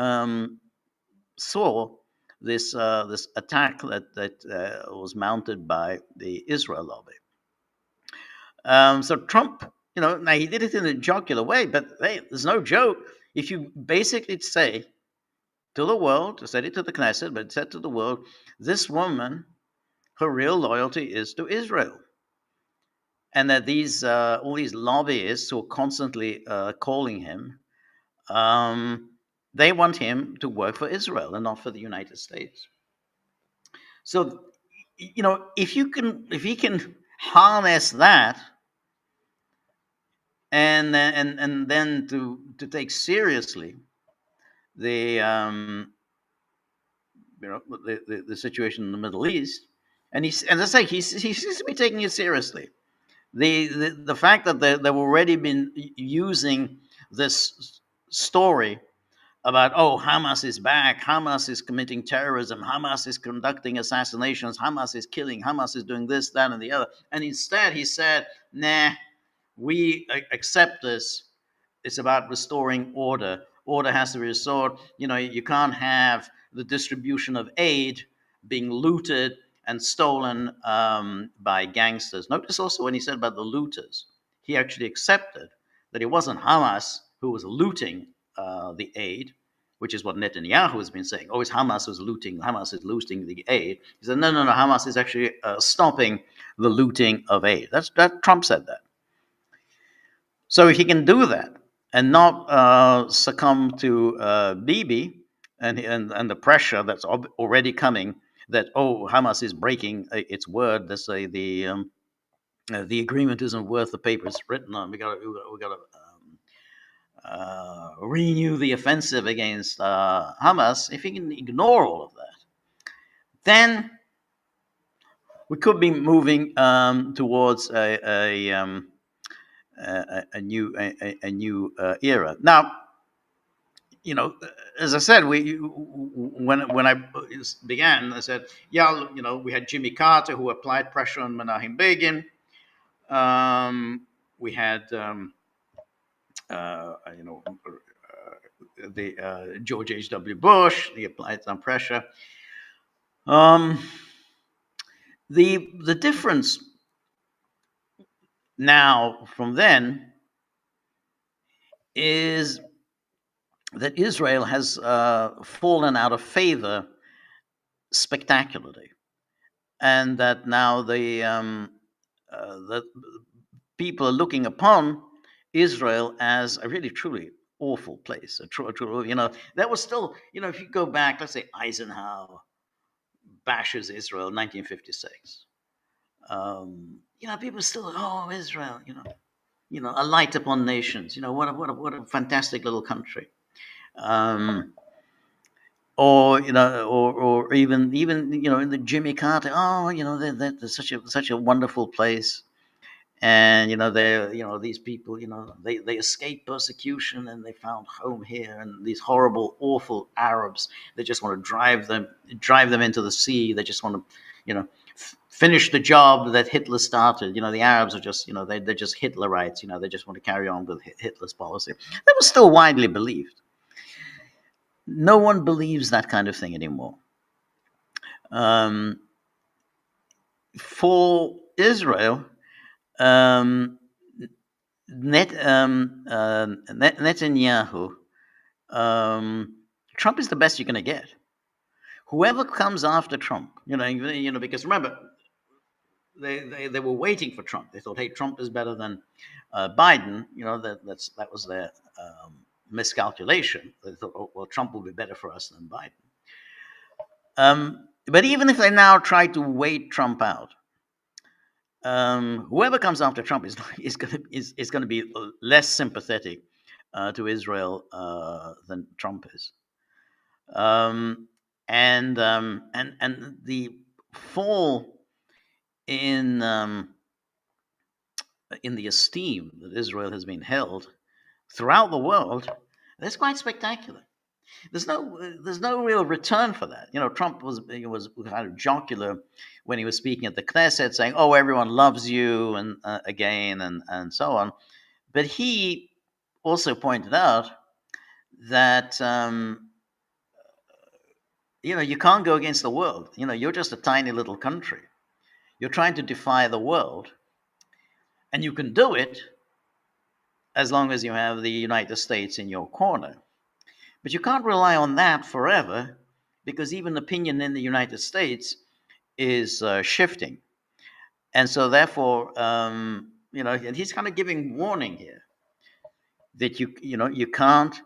saw this attack that was mounted by the Israel lobby. So Trump, now he did it in a jocular way, but hey, there's no joke. If you basically say to the world, said it to the Knesset, but said to the world, this woman, her real loyalty is to Israel, and that these all these lobbyists who are constantly calling him, they want him to work for Israel and not for the United States. So, if he can harness that, and then to take seriously the the situation in the Middle East, and as I say, he seems to be taking it seriously. The fact that they've already been using this story about, oh, Hamas is back, Hamas is committing terrorism, Hamas is conducting assassinations, Hamas is killing, Hamas is doing this, that, and the other, and instead he said, nah, we accept this. It's about restoring order. Order has to be restored. You can't have the distribution of aid being looted and stolen by gangsters. Notice also when he said about the looters, he actually accepted that it wasn't Hamas who was looting the aid, which is what Netanyahu has been saying. Oh, it's Hamas who's looting. Hamas is looting the aid. He said, no, no, no. Hamas is actually stopping the looting of aid. That Trump said that. So if he can do that and not succumb to Bibi and the pressure that's already coming, that, oh, Hamas is breaking its word. Let's say the agreement isn't worth the paper it's written on. We got to renew the offensive against Hamas, if he can ignore all of that, then we could be moving towards a new era. Now, you know, as I said, when I began, I said, yeah, we had Jimmy Carter who applied pressure on Menachem Begin. We had, the George H.W. Bush. He applied some pressure. Um, the difference now from then is that Israel has fallen out of favor spectacularly, and that now the people are looking upon Israel as a really truly awful place. That was still, if you go back, let's say Eisenhower bashes Israel, 1956. People still, oh, Israel, a light upon nations. What a fantastic little country. Um, or even in the Jimmy Carter. Oh, they're such a wonderful place, and they're these people, they escaped persecution and they found home here, and these horrible, awful Arabs, they just want to drive them into the sea. They just want to, finish the job that Hitler started. The Arabs are just, they're just Hitlerites. They just want to carry on with Hitler's policy. That was still widely believed. No one believes that kind of thing anymore. Um, for Israel, um, Netanyahu, Trump is the best you're going to get. Whoever comes after Trump, because remember, they were waiting for Trump. They thought, hey, Trump is better than Biden. That was their miscalculation. They thought, oh, well, Trump will be better for us than Biden. But even if they now try to wait Trump out, whoever comes after Trump is going to be less sympathetic to Israel than Trump is, and the fall in the esteem that Israel has been held throughout the world, that's quite spectacular. There's no real return for that. Trump was kind of jocular when he was speaking at the Knesset, saying, "Oh, everyone loves you," and again, and so on. But he also pointed out that you can't go against the world. You're just a tiny little country. You're trying to defy the world, and you can do it as long as you have the United States in your corner. But you can't rely on that forever, because even opinion in the United States is shifting. And so therefore, and he's kind of giving warning here that you can't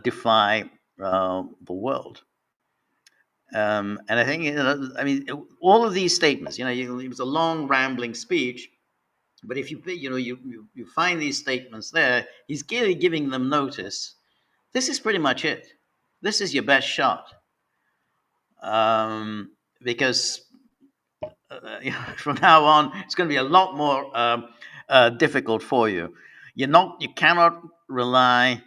defy the world. And I think, all of these statements, it was a long rambling speech, but if you find these statements there, he's clearly giving them notice. This is pretty much it. This is your best shot. Because from now on, it's going to be a lot more difficult for you. You cannot rely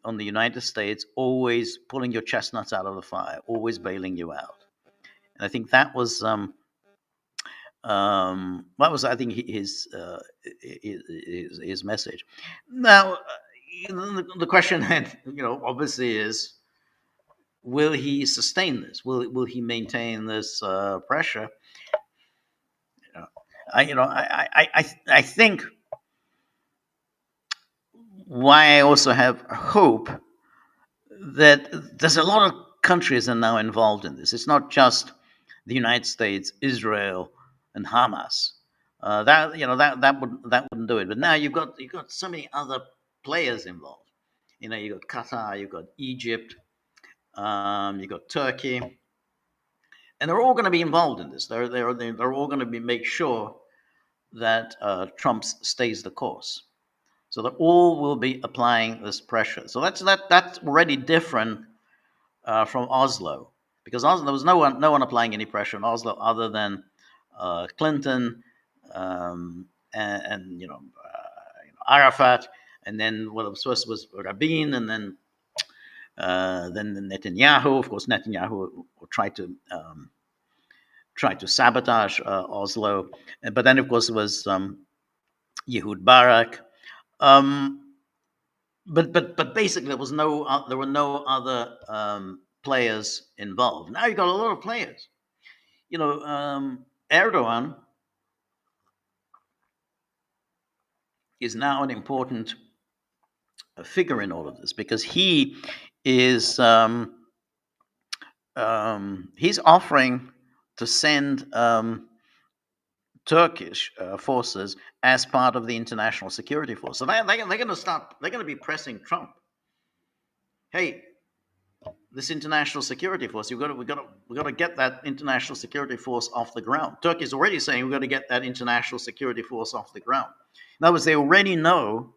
on the United States always pulling your chestnuts out of the fire, always bailing you out. And I think that was I think his message. Now, the question, obviously is, will he sustain this? Will he maintain this pressure? I think why I also have hope that there's a lot of countries are now involved in this. It's not just the United States, Israel, and Hamas. That wouldn't do it. But now you've got so many other players involved. You got Qatar, you got Egypt, you got Turkey, and they're all going to be involved in this. They're all going to make sure that Trump stays the course. So that all will be applying this pressure. So that's already different from Oslo, because Oslo, there was no one applying any pressure in Oslo other than Clinton, and Arafat, and then what was first was Rabin, and then Netanyahu. Of course, Netanyahu tried to sabotage Oslo, but then of course it was Yehud Barak. Um, but basically there were no other players involved. Now you got a lot of players. Erdogan is now an important figure in all of this because he is he's offering to send Turkish forces as part of the international security force. So they're going to start. They're going to be pressing Trump. Hey, this international security force. We got to get that international security force off the ground. Turkey is already saying we've got to get that international security force off the ground. In other words, they already know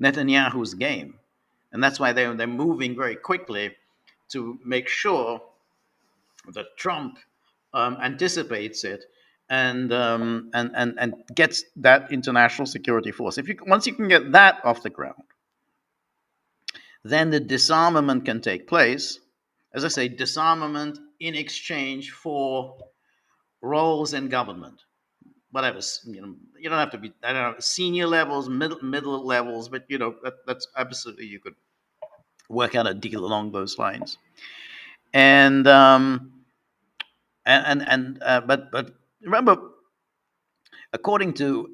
Netanyahu's game, and that's why they're moving very quickly to make sure that Trump anticipates it and gets that international security force. Once you can get that off the ground, then the disarmament can take place. As I say, disarmament in exchange for roles in government, whatever. You don't have to be, I don't know, senior levels, middle levels, but that's absolutely, you could work out a deal along those lines. And but remember, according to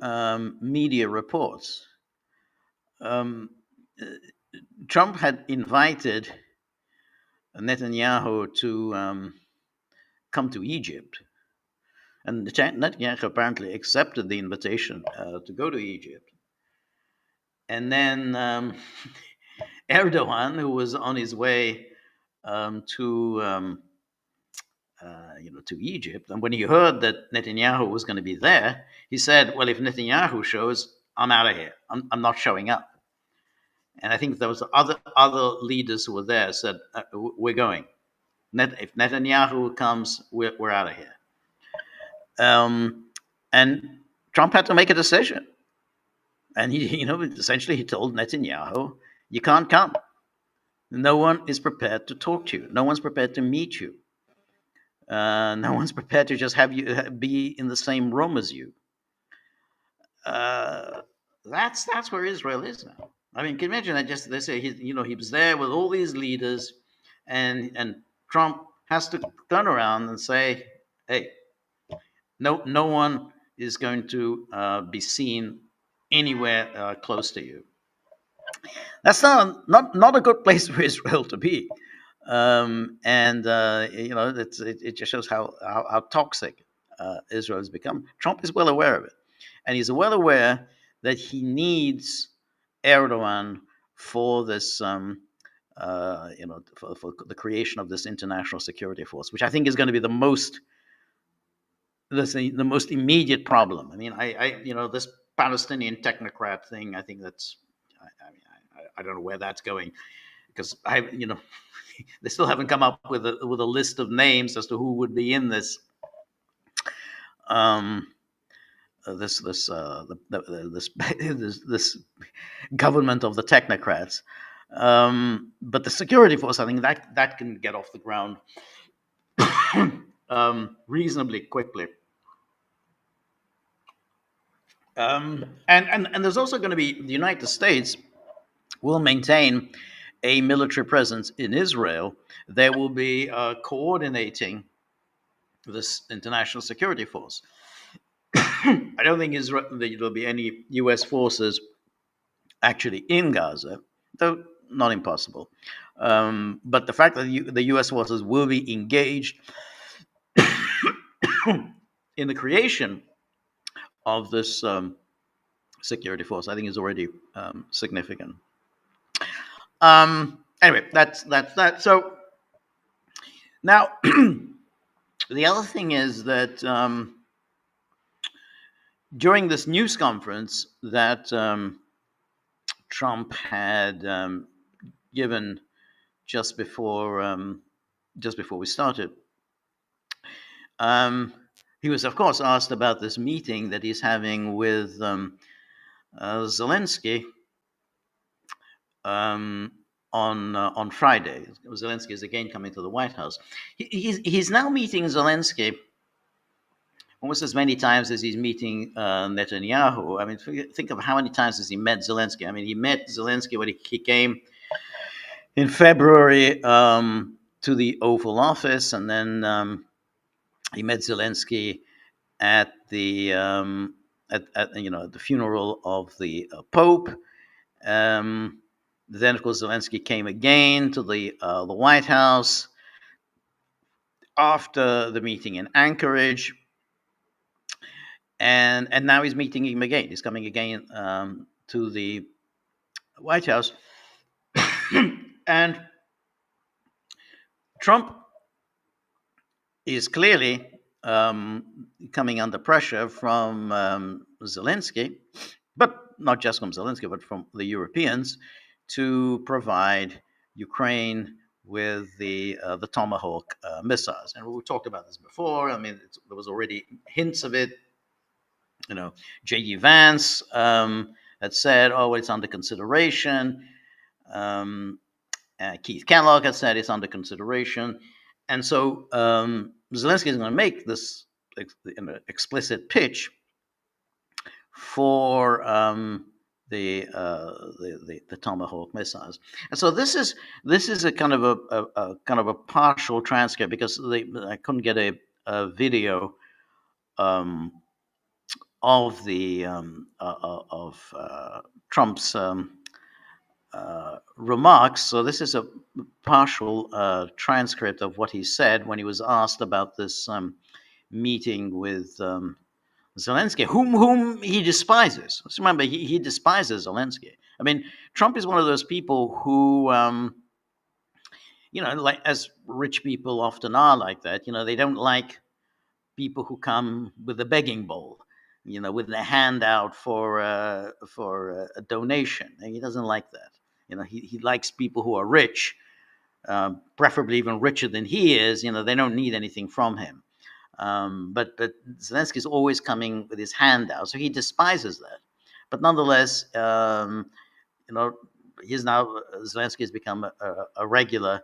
media reports, um, Trump had invited Netanyahu to come to Egypt, and Netanyahu apparently accepted the invitation to go to Egypt. And then Erdogan, who was on his way to to Egypt, and when he heard that Netanyahu was going to be there, he said, "Well, if Netanyahu shows, I'm out of here. I'm not showing up." And I think there was other leaders who were there said, "We're going. If Netanyahu comes, we're out of here." And Trump had to make a decision, and essentially he told Netanyahu, "You can't come. No one is prepared to talk to you. No one's prepared to meet you. No one's prepared to just have you be in the same room as you." That's where Israel is now. I mean, can you imagine that? Just they say he was there with all these leaders, and Trump has to turn around and say, "Hey, no one is going to be seen anywhere close to you." That's not a good place for Israel to be, and it just shows how toxic Israel has become. Trump is well aware of it, and he's well aware that he needs Erdogan for this, for the creation of this international security force, which I think is going to be the most immediate problem. I mean, this Palestinian technocrat thing. I think that's. I don't know where that's going because they still haven't come up with a list of names as to who would be in this. This government of the technocrats, but the security force, I think that can get off the ground reasonably quickly. And there's also going to be the United States will maintain a military presence in Israel. They will be coordinating this international security force. I don't think there'll be any U.S. forces actually in Gaza, though not impossible. But the fact that the U.S. forces will be engaged in the creation of this security force, I think, is already significant. Anyway, that's that. So now, the other thing is that during this news conference that Trump had given just before we started. Um, he was, of course, asked about this meeting that he's having with Zelensky um, on Friday. Zelensky is again coming to the White House. He's now meeting Zelensky almost as many times as he's meeting Netanyahu. I mean, think of how many times has he met Zelensky. I mean, he met Zelensky when he came in February to the Oval Office, and then he met Zelensky at the at the funeral of the Pope. Um, then, of course, Zelensky came again to the White House after the meeting in Anchorage, and now he's meeting him again. He's coming again to the White House, and Trump is clearly coming under pressure from Zelensky, but not just from Zelensky, but from the Europeans, to provide Ukraine with the Tomahawk missiles. And we talked about this before. I mean, there was already hints of it. You know, J.D. Vance had said, "Oh, it's under consideration." Um, Keith Kellogg had said it's under consideration, and so Zelensky is going to make this explicit pitch for the Tomahawk missiles. And so this is a kind of a kind of a partial transcript because I couldn't get a video um, of the of Trump's remarks. So this is a partial transcript of what he said when he was asked about this meeting with Zelensky, whom he despises. Let's remember, he despises Zelensky. I mean, Trump is one of those people who, like as rich people often are like that. They don't like people who come with a begging bowl, with a handout for a donation. And he doesn't like that. He likes people who are rich, preferably even richer than he is. They don't need anything from him. But Zelensky is always coming with his hand out, so he despises that. But nonetheless, he's now Zelensky has become a regular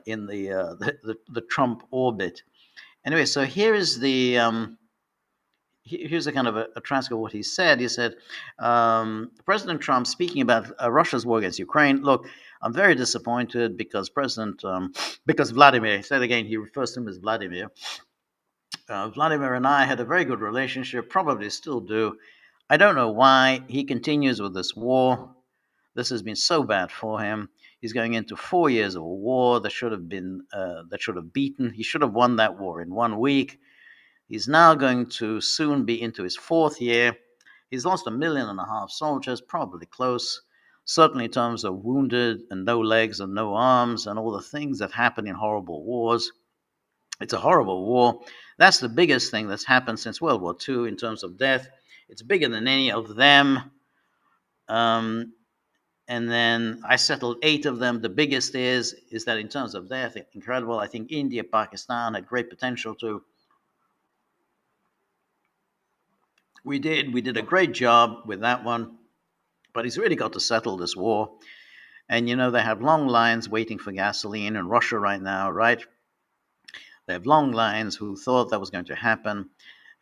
in the Trump orbit. Anyway, so here's here's a kind of a transcript of what he said. He said, President Trump speaking about Russia's war against Ukraine. Look, I'm very disappointed because because Vladimir. He said again, he refers to him as Vladimir. Vladimir and I had a very good relationship, probably still do. I don't know why he continues with this war. This has been so bad for him. He's going into 4 years of a war that should have beaten. He should have won that war in 1 week. He's now going to soon be into his 4th year. He's lost 1.5 million soldiers, probably close. Certainly in terms of wounded and no legs and no arms and all the things that happen in horrible wars. It's a horrible war. That's the biggest thing that's happened since World War II in terms of death. It's bigger than any of them. And then I settled 8 of them. The biggest is that in terms of death, incredible. I think India, Pakistan had great potential too. We did a great job with that one, but he's really got to settle this war. And they have long lines waiting for gasoline in Russia right now, right? They have long lines who thought that was going to happen,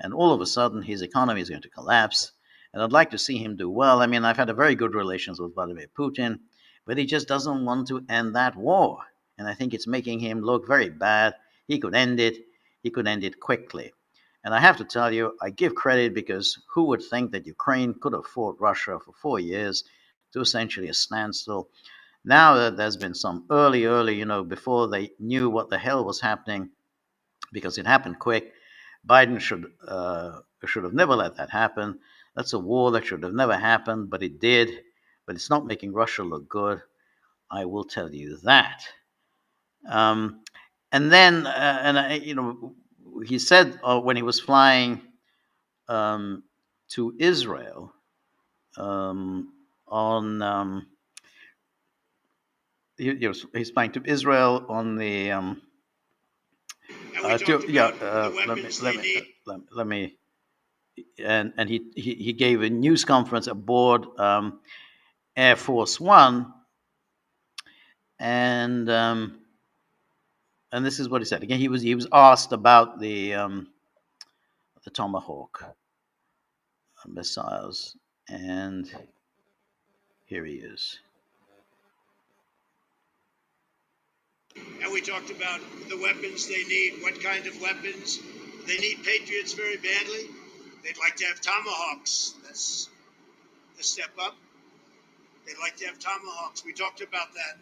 and all of a sudden his economy is going to collapse. And I'd like to see him do well. I mean, I've had a very good relations with Vladimir Putin, but he just doesn't want to end that war. And I think it's making him look very bad. He could end it. He could end it quickly. And I have to tell you, I give credit because who would think that Ukraine could have fought Russia for 4 years to essentially a standstill? Now that there's been some early, before they knew what the hell was happening, because it happened quick. Biden should have never let that happen. That's a war that should have never happened, but it did. But it's not making Russia look good. I will tell you that. And then, he said when he was flying to Israel on he's flying to Israel on the And we talked about the let me weapons they need. let me and he gave a news conference aboard Air Force One, and and this is what he said. Again, he was asked about the Tomahawk missiles, and here he is. And we talked about the weapons they need, what kind of weapons. They need Patriots very badly. They'd like to have Tomahawks. That's the step up. They'd like to have Tomahawks. We talked about that.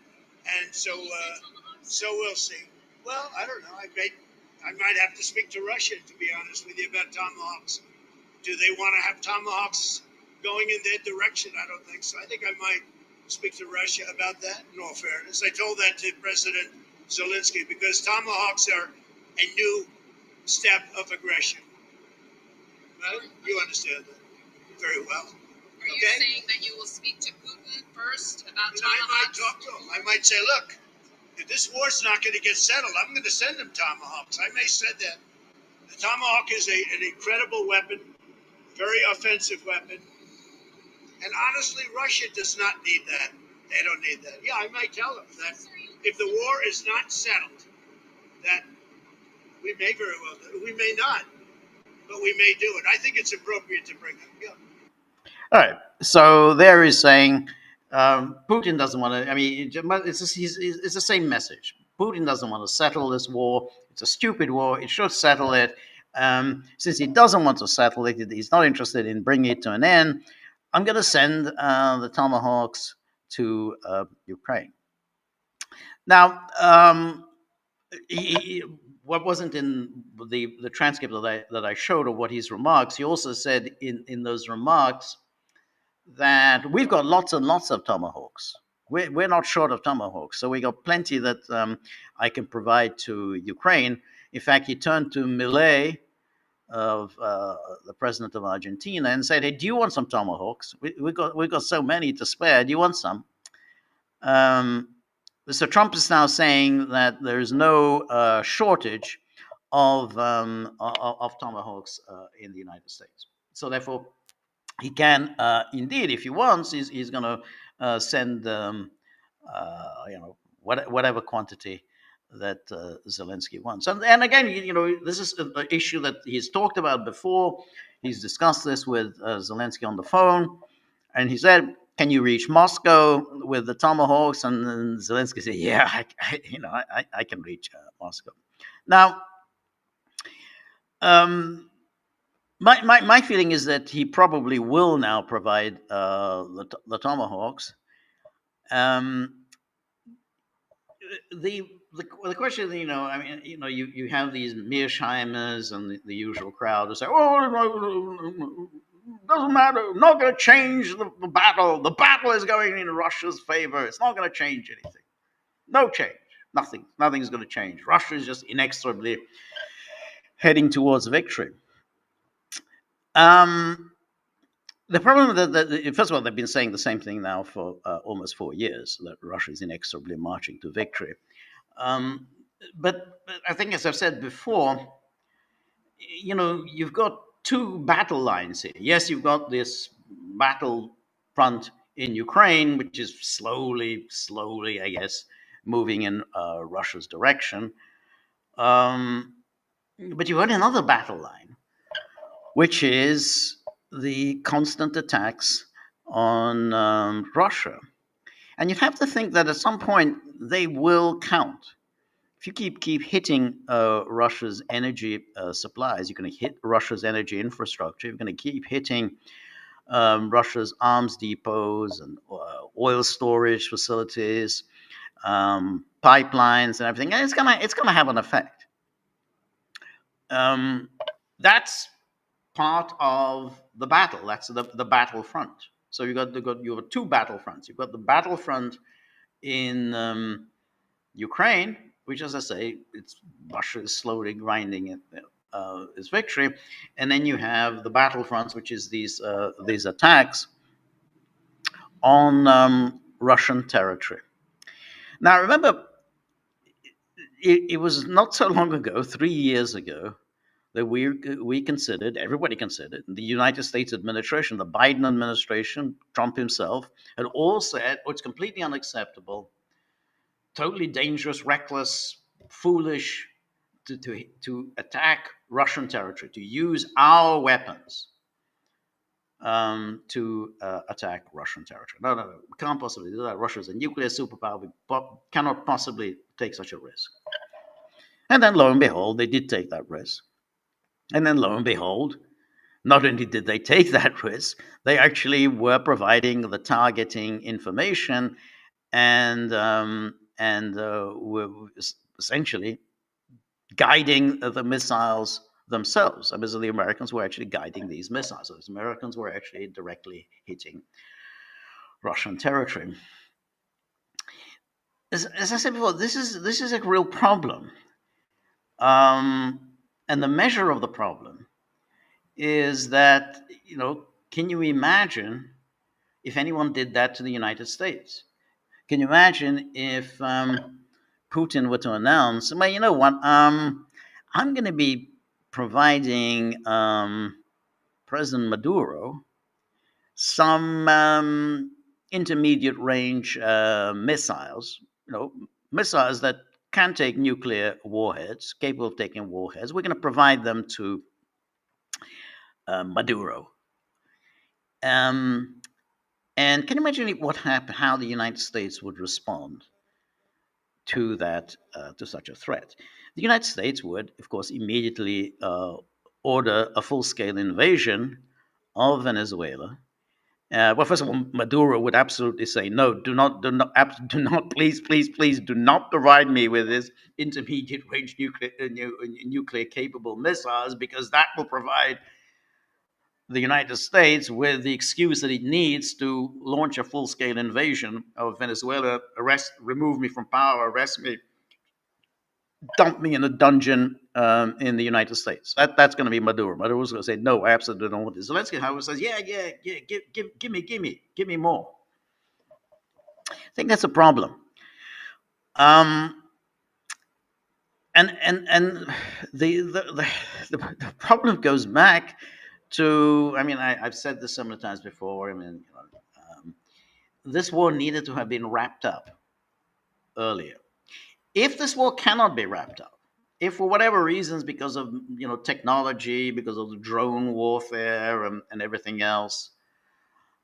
And so we'll see. Well, I don't know. I might have to speak to Russia, to be honest with you, about Tomahawks. Do they want to have Tomahawks going in their direction? I don't think so. I think I might speak to Russia about that, in all fairness. I told that to President Zelensky because Tomahawks are a new step of aggression. Well, you understand that very well. Are you saying that you will speak to Putin first about And I might Tomahawks? talk to him. I might say, look, if this war's not going to get settled, I'm going to send them Tomahawks. I may say that. The Tomahawk is an incredible weapon, very offensive weapon. And honestly, Russia does not need that. They don't need that. Yeah, I might tell them that if the war is not settled, that we may very well do it. We may not, but we may do it. I think it's appropriate to bring them. Yeah. All right. So there is saying Putin doesn't want to. I mean, it's the same message. Putin doesn't want to settle this war. It's a stupid war. It should settle it. Since he doesn't want to settle it, he's not interested in bringing it to an end. I'm going to send the Tomahawks to Ukraine. Now, what wasn't in the transcript that I showed of what his remarks, he also said in those remarks that we've got lots and lots of Tomahawks. We're not short of Tomahawks, so we got plenty that I can provide to Ukraine. In fact, he turned to Milei, of the president of Argentina, and said, "Hey, do you want some Tomahawks? We got so many to spare. Do you want some?" Um, so Trump is now saying that there is no shortage of Tomahawks in the United States. So therefore, he can indeed, if he wants, he's going to send whatever quantity that Zelensky wants. And again, this is an issue that he's talked about before. He's discussed this with Zelensky on the phone, and he said, "Can you reach Moscow with the Tomahawks?" And then Zelensky said, "Yeah, I can reach Moscow." Now, my feeling is that he probably will now provide the Tomahawks. The question, I mean, you have these Mearsheimers and the usual crowd who say, "Oh, doesn't matter, not going to change the battle. The battle is going in Russia's favor. It's not going to change anything. No change. Nothing's going to change. Russia is just inexorably heading towards victory." The problem that first of all, they've been saying the same thing now for almost 4 years, that Russia is inexorably marching to victory. But I think, as I've said before, you've got two battle lines here. Yes, you've got this battle front in Ukraine, which is slowly, I guess, moving in Russia's direction. But you've got another battle line, which is the constant attacks on Russia. And you'd have to think that at some point they will count. If you keep hitting Russia's energy supplies, you're going to hit Russia's energy infrastructure. You're going to keep hitting Russia's arms depots and oil storage facilities, pipelines, and everything. And it's gonna have an effect. That's part of the battle. That's the battlefront. So you have two battlefronts. You've got the battlefront in Ukraine, which, as I say, Russia is slowly grinding it, its victory, and then you have the battlefronts, which is these attacks on Russian territory. Now, remember, it was not so long ago, 3 years ago, that we considered, everybody considered, the United States administration, the Biden administration, Trump himself, had all said, oh, it's completely unacceptable, totally dangerous, reckless, foolish to attack Russian territory, to use our weapons to attack Russian territory. No, no, no, we can't possibly do that. Russia's a nuclear superpower. We cannot possibly take such a risk. And then lo and behold, they did take that risk. And then lo and behold, not only did they take that risk, they actually were providing the targeting information and were essentially guiding the missiles themselves. I mean, so the Americans were actually guiding these missiles. So the Americans were actually directly hitting Russian territory. As I said before, this is a real problem, and the measure of the problem is that, can you imagine if anyone did that to the United States? Can you imagine if Putin were to announce, well, you know what, I'm going to be providing President Maduro some intermediate range missiles, missiles that can take nuclear warheads, capable of taking warheads. We're going to provide them to Maduro. And can you imagine what happened, how the United States would respond to that, to such a threat? The United States would, of course, immediately order a full-scale invasion of Venezuela. Well, first of all, Maduro would absolutely say, no, do not, please, please, please, do not provide me with this intermediate range nuclear capable missiles, because that will provide the United States with the excuse that it needs to launch a full-scale invasion of Venezuela, remove me from power, arrest me, dump me in a dungeon in the United States. That's going to be Maduro. Maduro's going to say, no, I absolutely don't want this. Zelensky, however, says, yeah, give me more. I think that's a problem. And the problem goes back to, I mean, I've said this so many times before. I mean, this war needed to have been wrapped up earlier. If this war cannot be wrapped up, if for whatever reasons, because of technology, because of the drone warfare and everything else,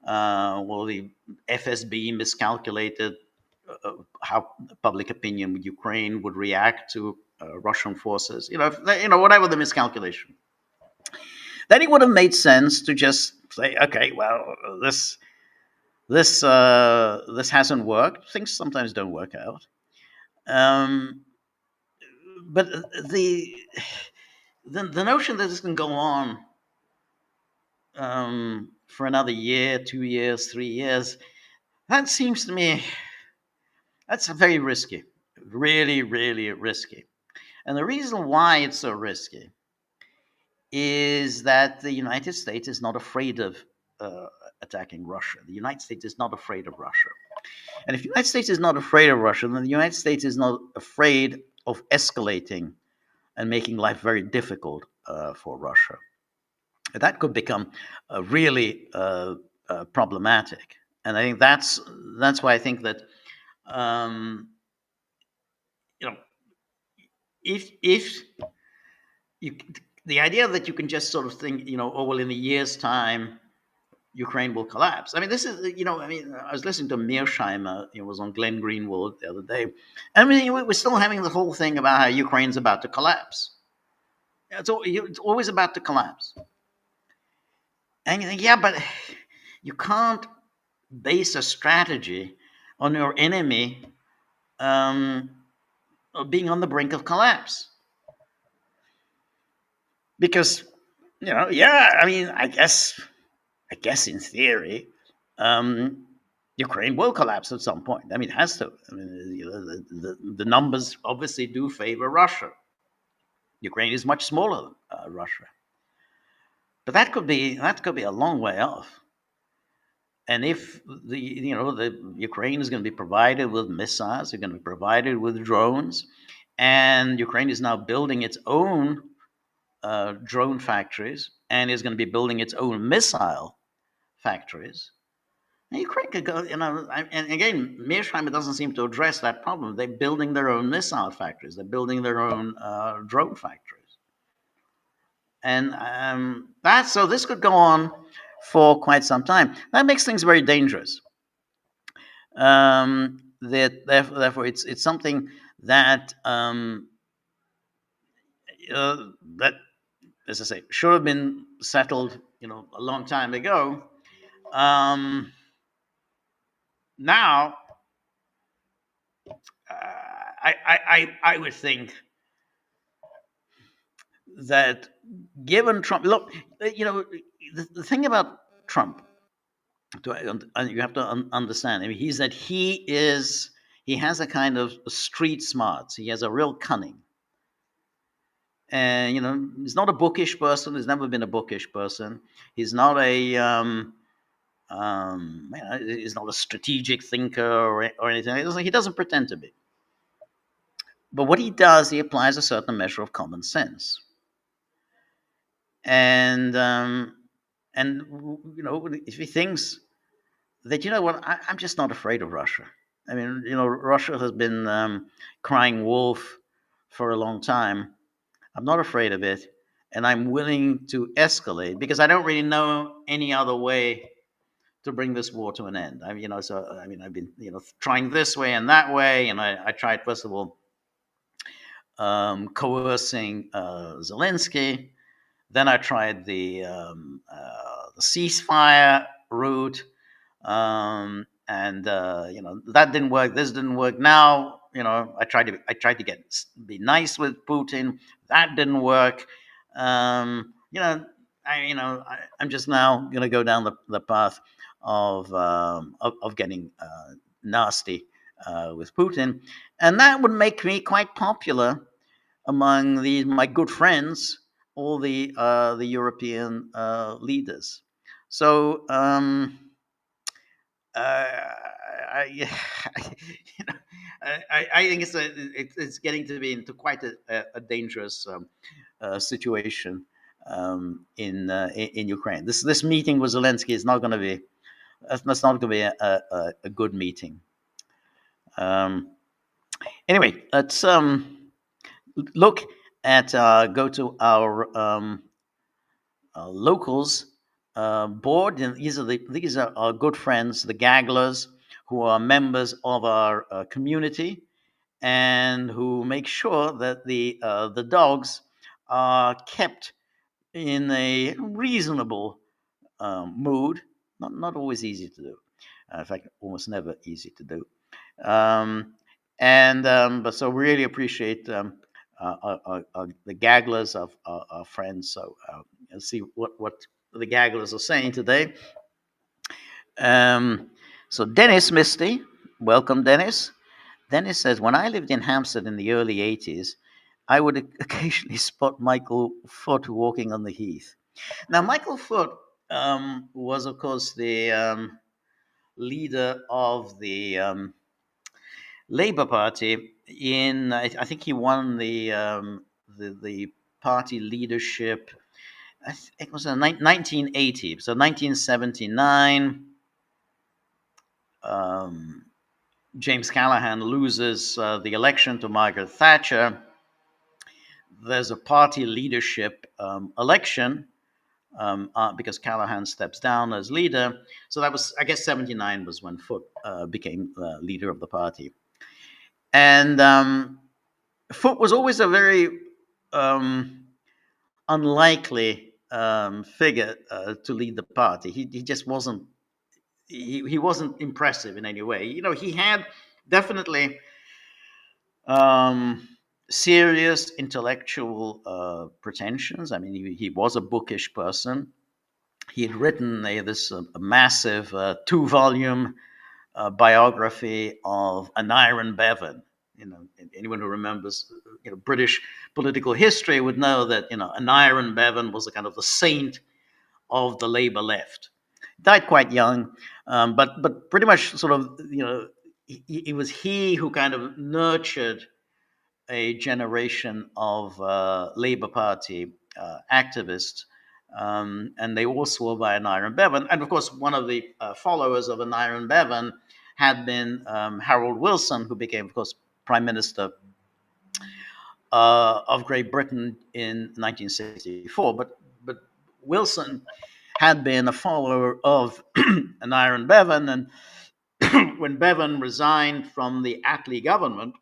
well, the FSB miscalculated how public opinion in Ukraine would react to Russian forces, whatever the miscalculation, then it would have made sense to just say, okay, well, this hasn't worked. Things sometimes don't work out. But the notion that this can go on for another year, 2 years, 3 years, that seems to me that's very risky, really, really risky. And the reason why it's so risky is that the United States is not afraid of attacking Russia. The United States is not afraid of Russia. And if the United States is not afraid of Russia, then the United States is not afraid of escalating and making life very difficult for Russia. That could become really problematic. And I think that's why I think that if you, the idea that you can just sort of think, oh well, in a year's time, Ukraine will collapse. I mean, this is, I was listening to Mearsheimer. It was on Glenn Greenwald the other day. I mean, we're still having the whole thing about how Ukraine's about to collapse. It's always about to collapse. And you think, yeah, but you can't base a strategy on your enemy being on the brink of collapse. Because, I mean, I guess in theory, Ukraine will collapse at some point. I mean, it has to. I mean, the numbers obviously do favor Russia. Ukraine is much smaller than Russia, but that could be a long way off. And if the Ukraine is going to be provided with missiles, they're going to be provided with drones, and Ukraine is now building its own drone factories and is going to be building its own missile factories. And Ukraine could go, and again, Mearsheimer doesn't seem to address that problem. They're building their own missile factories, they're building their own drone factories. And that, so this could go on for quite some time. That makes things very dangerous. Therefore, it's something that that, as I say, should have been settled, a long time ago. Now, I would think that given Trump, look, the thing about Trump, you have to understand. I mean, he has a kind of street smarts. He has a real cunning, and he's not a bookish person. He's never been a bookish person. He's not a he's not a strategic thinker or anything. He doesn't pretend to be. But what he does, he applies a certain measure of common sense, and if he thinks that, what, I'm just not afraid of Russia. I mean, Russia has been crying wolf for a long time. I'm not afraid of it, and I'm willing to escalate because I don't really know any other way to bring this war to an end. I've been trying this way and that way, and I tried first of all coercing Zelensky. Then I tried the ceasefire route, and that didn't work. This didn't work. Now I tried to be nice with Putin. That didn't work. I'm just now going to go down the path of getting nasty with Putin, and that would make me quite popular among my good friends, all the European leaders. So I, I think it's getting to be into quite a dangerous situation in Ukraine. This meeting with Zelensky is not going to be that's not going to be a good meeting. Anyway, let's look at go to our locals board, and these are our good friends, the Gagglers, who are members of our community and who make sure that the dogs are kept in a reasonable mood. Not always easy to do. In fact, almost never easy to do. But so really appreciate the Gagglers of our friends. So let's see what the Gagglers are saying today. So Dennis Misty, welcome, Dennis. Dennis says, when I lived in Hampstead in the early 80s, I would occasionally spot Michael Foot walking on the heath. Now, Michael Foot was, of course, the leader of the Labour Party. I think he won the party leadership. It was in 1980, so 1979. James Callaghan loses the election to Margaret Thatcher. There's a party leadership election because Callaghan steps down as leader. So that was, I guess, 79 was when Foot became leader of the party. And Foot was always a very unlikely figure to lead the party. He just wasn't. He wasn't impressive in any way. He had definitely serious intellectual pretensions. I mean, he was a bookish person. He had written this massive 2-volume biography of Aneurin Bevan. Anyone who remembers British political history would know that Aneurin Bevan was a kind of the saint of the Labour left. Died quite young, but pretty much sort of, it was he who kind of nurtured a generation of Labour Party activists, and they all swore by an Iron Bevan. And of course, one of the followers of an Iron Bevan had been Harold Wilson, who became, of course, Prime Minister of Great Britain in 1964. But Wilson had been a follower of an Iron Bevan, and when Bevan resigned from the Attlee government,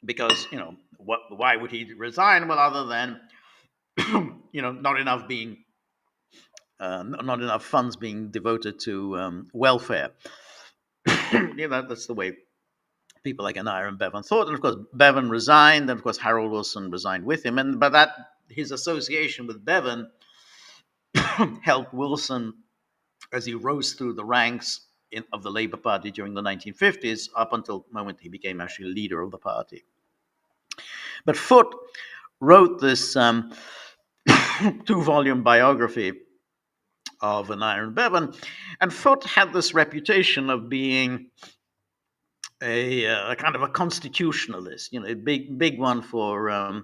because why would he resign? Well, other than not enough being not enough funds being devoted to welfare. That's the way people like Anira and Bevan thought. And of course, Bevan resigned, and of course, Harold Wilson resigned with him. And by that, his association with Bevan helped Wilson as he rose through the ranks of the Labour Party during the 1950s, up until the moment he became actually leader of the party. But Foote wrote this 2-volume biography of an Iron Bevan, and Foote had this reputation of being a kind of a constitutionalist, a big one for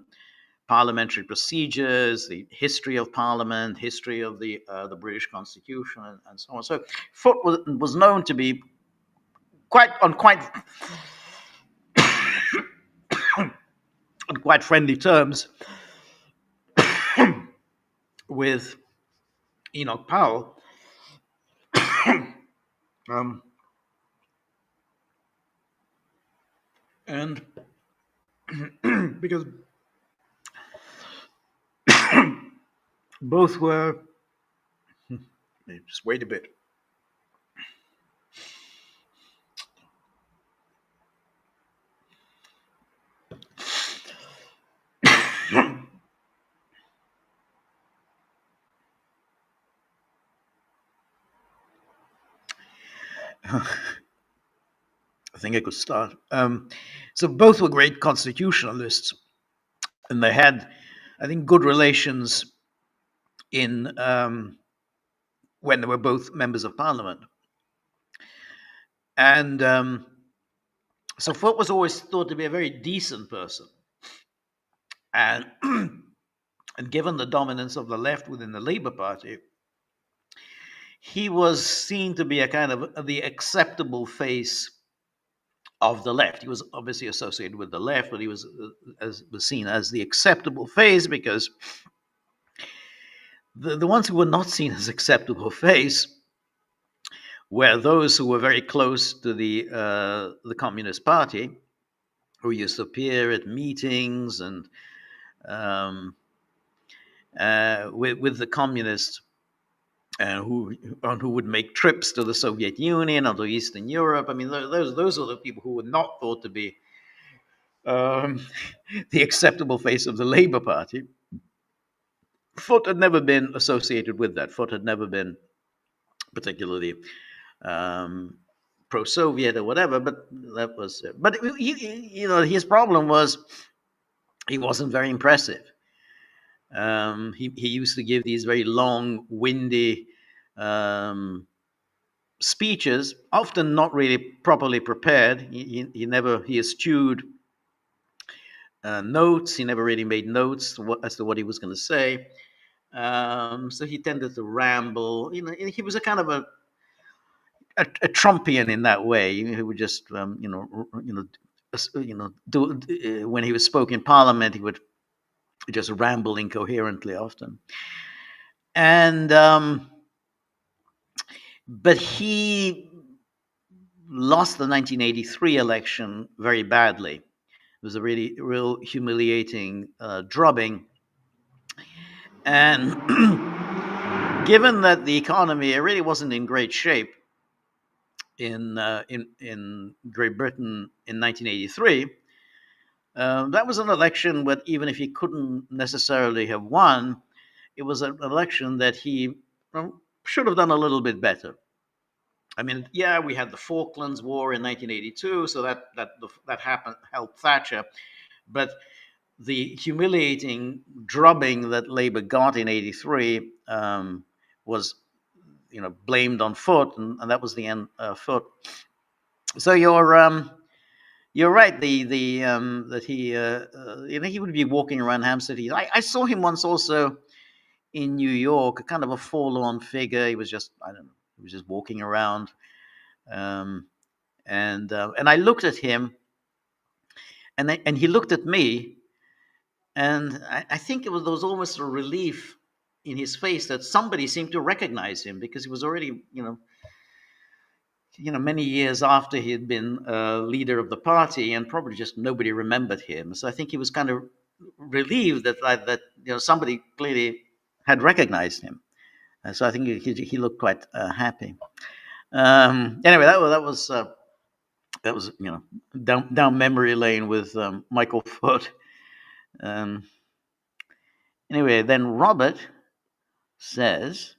parliamentary procedures, the history of Parliament, history of the British Constitution, and so on. So Foote was known to be quite on quite friendly terms with Enoch Powell. um, and because both were, just wait a bit. I think I could start. So both were great constitutionalists, and they had, I think, good relations in when they were both members of Parliament. And so Foote was always thought to be a very decent person, and and given the dominance of the left within the Labour Party, he was seen to be a kind of the acceptable face of the left. He was obviously associated with the left, but he was seen as the acceptable face, because the ones who were not seen as acceptable face were those who were very close to the Communist Party, who used to appear at meetings and with the communists, who would make trips to the Soviet Union or to Eastern Europe. I mean, those are the people who were not thought to be the acceptable face of the Labour Party. Foote had never been associated with that. Foote had never been particularly pro-Soviet or whatever, but that was. But his problem was he wasn't very impressive. He used to give these very long, windy speeches, often not really properly prepared. He eschewed notes. He never really made notes as to what he was going to say. So he tended to ramble. He was a kind of a Trumpian in that way. He would just, do when he was spoke in Parliament, he would just ramble incoherently often. And but he lost the 1983 election very badly. It was a real humiliating drubbing. And given that the economy really wasn't in great shape in Great Britain in 1983, that was an election. But even if he couldn't necessarily have won, it was an election that he should have done a little bit better. I mean, yeah, we had the Falklands War in 1982, so that happened, helped Thatcher, but the humiliating drubbing that Labour got in '83 was, blamed on Foot, and that was the end. Foot. So you're right. The that he would be walking around Hampstead Heath. I saw him once also in New York, a kind of a forlorn figure. He was just, I don't know, he was just walking around, um, and I looked at him, and he looked at me, and I think there was almost a relief in his face that somebody seemed to recognize him, because he was already, many years after he had been leader of the party, and probably just nobody remembered him. So I think he was kind of relieved that somebody clearly had recognized him. So I think he looked quite happy. Anyway, that was down memory lane with Michael Foot. Um, anyway, then Robert says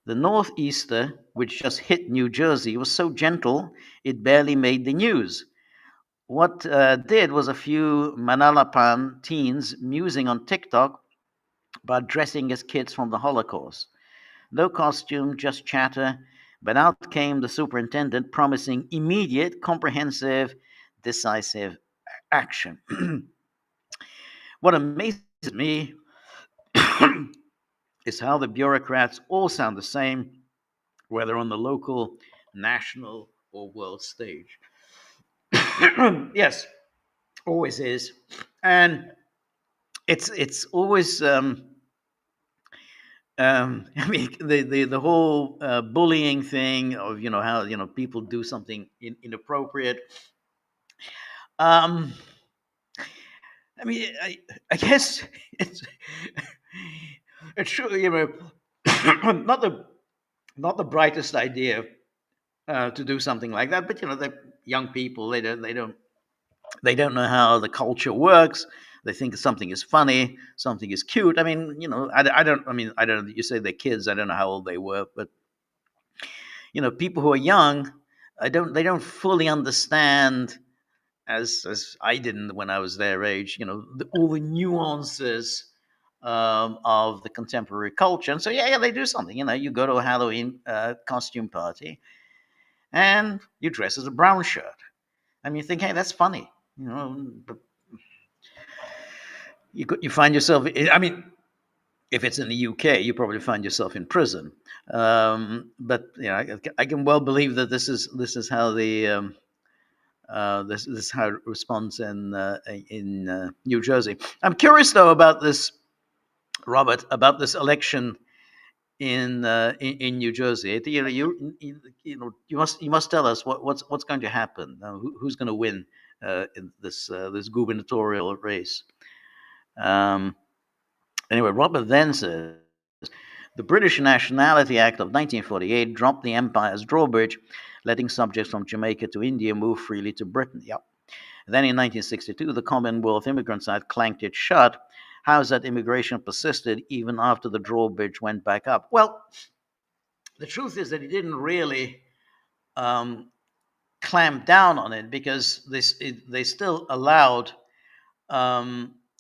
the northeaster, which just hit New Jersey, was so gentle it barely made the news. What did was a few Manalapan teens musing on TikTok about dressing as kids from the Holocaust. No costume, just chatter. But out came the superintendent promising immediate, comprehensive, decisive action. What amazes me is how the bureaucrats all sound the same, whether on the local, national, or world stage. Yes, always is. And it's always I mean, the whole bullying thing of how people do something inappropriate. Um, I mean, I guess it's it's true. Not the brightest idea to do something like that, but the young people, they don't know how the culture works. They think something is funny, something is cute. I mean, I don't. I mean, I don't. You say they're kids. I don't know how old they were, but people who are young, they don't fully understand, as I didn't when I was their age. All the nuances of the contemporary culture, and so yeah, they do something. You go to a Halloween costume party, and you dress as a brown shirt. I mean, you think, hey, that's funny. But you find yourself. I mean, if it's in the UK, you probably find yourself in prison. But I can well believe that this is how this is how it responds in New Jersey. I'm curious though about this, Robert, about this election in New Jersey. You must tell us what's going to happen. Who's going to win in this gubernatorial race? Um, Anyway, Robert then says the British Nationality Act of 1948 dropped the empire's drawbridge, letting subjects from Jamaica to India move freely to Britain. Yep. Then in 1962, the Commonwealth Immigrants Act clanked it shut. How's that immigration persisted even after the drawbridge went back up? Well, the truth is that it didn't really um, clamp down on it, because they still allowed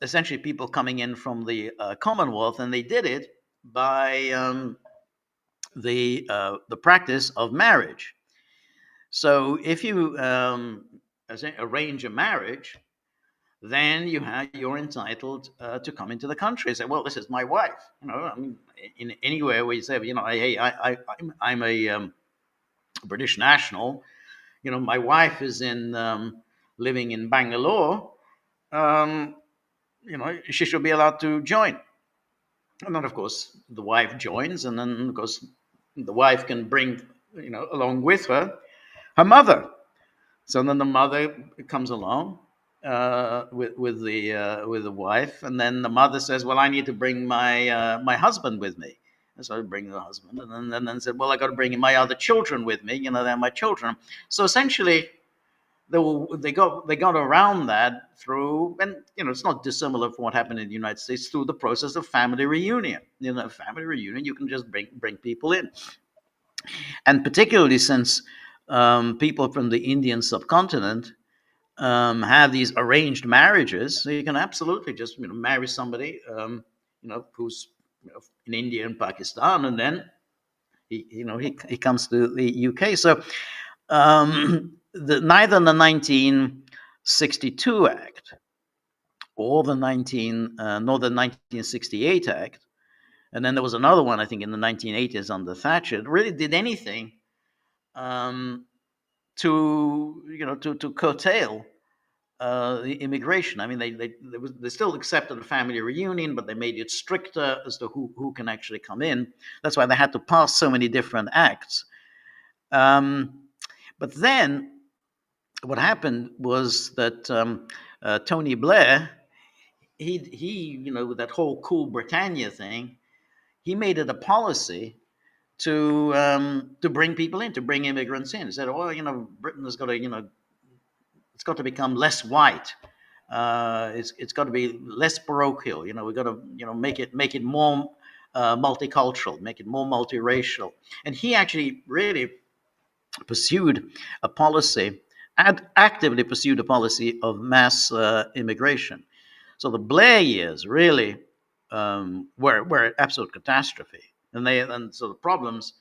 essentially people coming in from the Commonwealth, and they did it by the practice of marriage. So if you arrange a marriage, then you're entitled to come into the country. Say, well, this is my wife. I mean, in anywhere where you say, hey, I'm a British national. My wife is in living in Bangalore. Um, she should be allowed to join. And then, of course, the wife joins, and then, of course, the wife can bring, along with her mother. So then the mother comes along with the wife, and then the mother says, "Well, I need to bring my husband with me." And so I bring the husband, and then said, "Well, I got to bring my other children with me. They're my children." So essentially, they got around that through, and it's not dissimilar from what happened in the United States, through the process of family reunion. Family reunion, you can just bring people in, and particularly since people from the Indian subcontinent have these arranged marriages. So you can absolutely just marry somebody who's in India and Pakistan, and then he comes to the UK. So neither the 1962 Act or the 1968 Act, and then there was another one I think in the 1980s under Thatcher, it really did anything um, to curtail the immigration. I mean, they still accepted a family reunion, but they made it stricter as to who can actually come in. That's why they had to pass so many different acts. But then what happened was that Tony Blair, with that whole Cool Britannia thing, he made it a policy to bring people in, to bring immigrants in. He said, "Oh, Britain has got to, it's got to become less white. It's got to be less parochial. We've got to, make it more multicultural, make it more multiracial." And he actually really pursued a policy, actively pursued a policy of mass immigration. So the Blair years really were an absolute catastrophe, and so the problems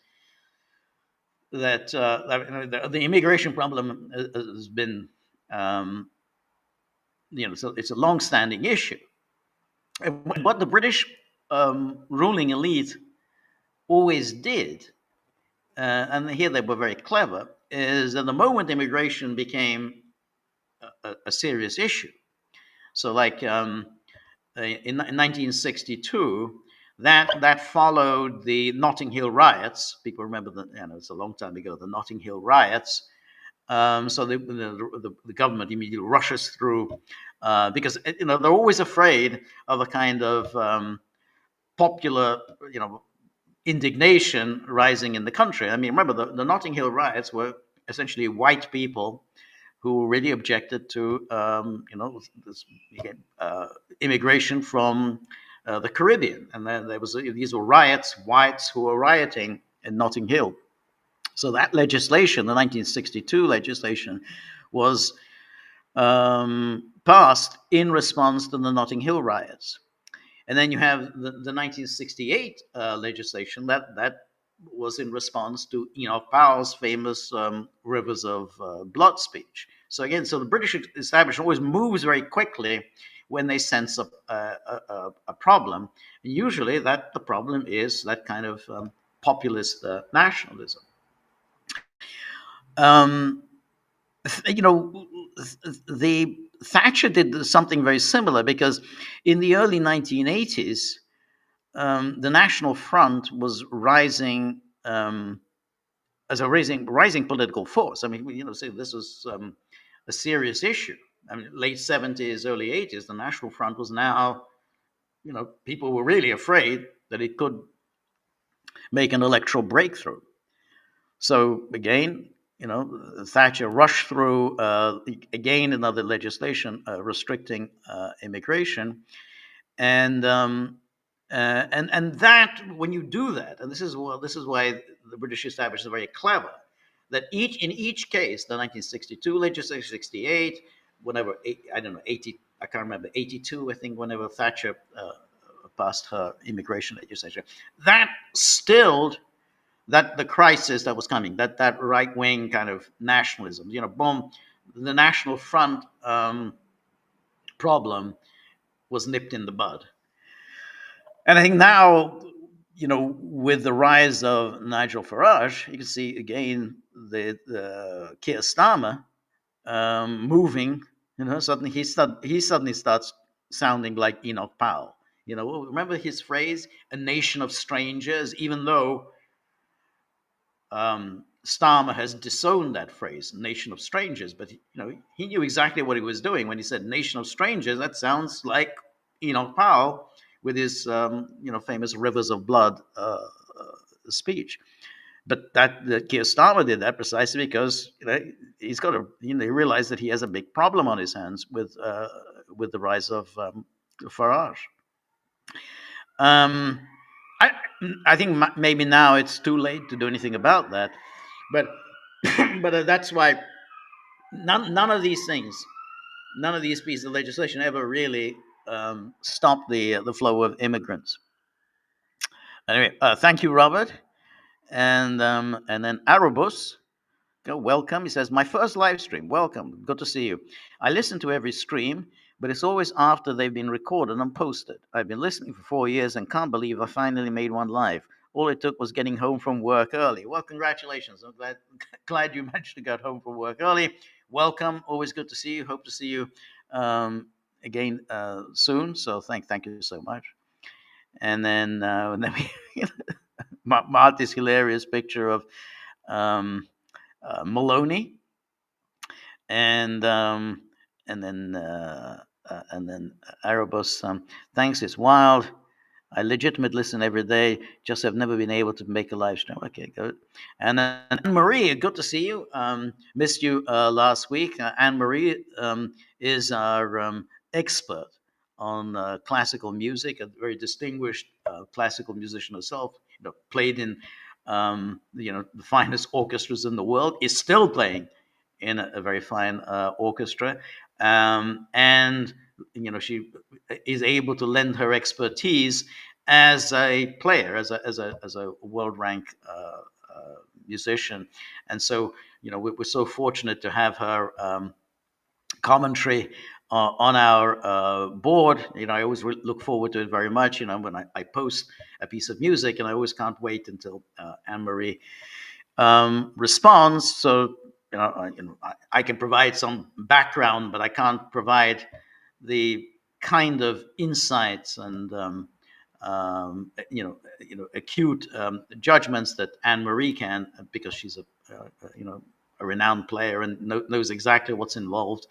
that the immigration problem has been, so it's a long-standing issue. And what the British ruling elite always did, and here they were very clever, is that the moment immigration became a serious issue, so like in 1962, that followed the Notting Hill riots. People remember that, it's a long time ago, the Notting Hill riots. So the government immediately rushes through because they're always afraid of a kind of popular indignation rising in the country. I mean, remember the Notting Hill riots were essentially white people who really objected to this, immigration from the Caribbean, and then these were riots, whites who were rioting in Notting Hill. So that legislation, the 1962 legislation, was passed in response to the Notting Hill riots. And then you have the 1968 legislation that was in response to Enoch Powell's famous Rivers of Blood speech. So again, the British establishment always moves very quickly when they sense a problem. And usually the problem is that kind of populist nationalism. The Thatcher did something very similar, because in the early 1980s, the National Front was rising as a rising political force. I mean, say this was a serious issue. I mean, late 70s, early 80s, the National Front was now, people were really afraid that it could make an electoral breakthrough. So again, Thatcher rushed through again another legislation restricting immigration, and that when you do that, and this is why the British establishment is very clever. That in each case, the 1962 legislation, 68, whenever I don't know 80, I can't remember 82, I think, whenever Thatcher passed her immigration legislation, that stilled the crisis that was coming, that right wing kind of nationalism. Boom, the National Front problem was nipped in the bud. And I think now, with the rise of Nigel Farage, you can see again the Keir Starmer moving. Suddenly he suddenly starts sounding like Enoch Powell. Remember his phrase, "a nation of strangers," even though Starmer has disowned that phrase, "nation of strangers," but he knew exactly what he was doing when he said "nation of strangers." That sounds like Enoch Powell with his famous "Rivers of Blood" speech. But that Keir Starmer did that precisely because he's got to he realized that he has a big problem on his hands with the rise of Farage. I think maybe now it's too late to do anything about that, but but that's why none of these things none of these pieces of legislation ever really stopped the flow of immigrants. Anyway, thank you, Robert, and then Arubus. Welcome. He says, my first live stream. Welcome. Good to see you. I listen to every stream, but it's always after they've been recorded and posted. I've been listening for 4 years and can't believe I finally made one live. All it took was getting home from work early. Well, congratulations. I'm glad you managed to get home from work early. Welcome. Always good to see you. Hope to see you again soon. So thank you so much. And then we, Marty's hilarious picture of um, Maloney, and um, and then Erebus. Thanks, it's wild. I legitimate listen every day. Just have never been able to make a live stream. Okay, good. And then Anne Marie, good to see you. Missed you last week. Anne Marie is our expert on classical music, a very distinguished classical musician herself. Played in the finest orchestras in the world. Is still playing in a very fine orchestra, and she is able to lend her expertise as a player, as a world ranked musician, and so we're so fortunate to have her commentary on our board. I always look forward to it very much. When I post a piece of music, and I always can't wait until Anne Marie responds. So I can provide some background, but I can't provide the kind of insights and acute judgments that Anne Marie can, because she's a renowned player and knows exactly what's involved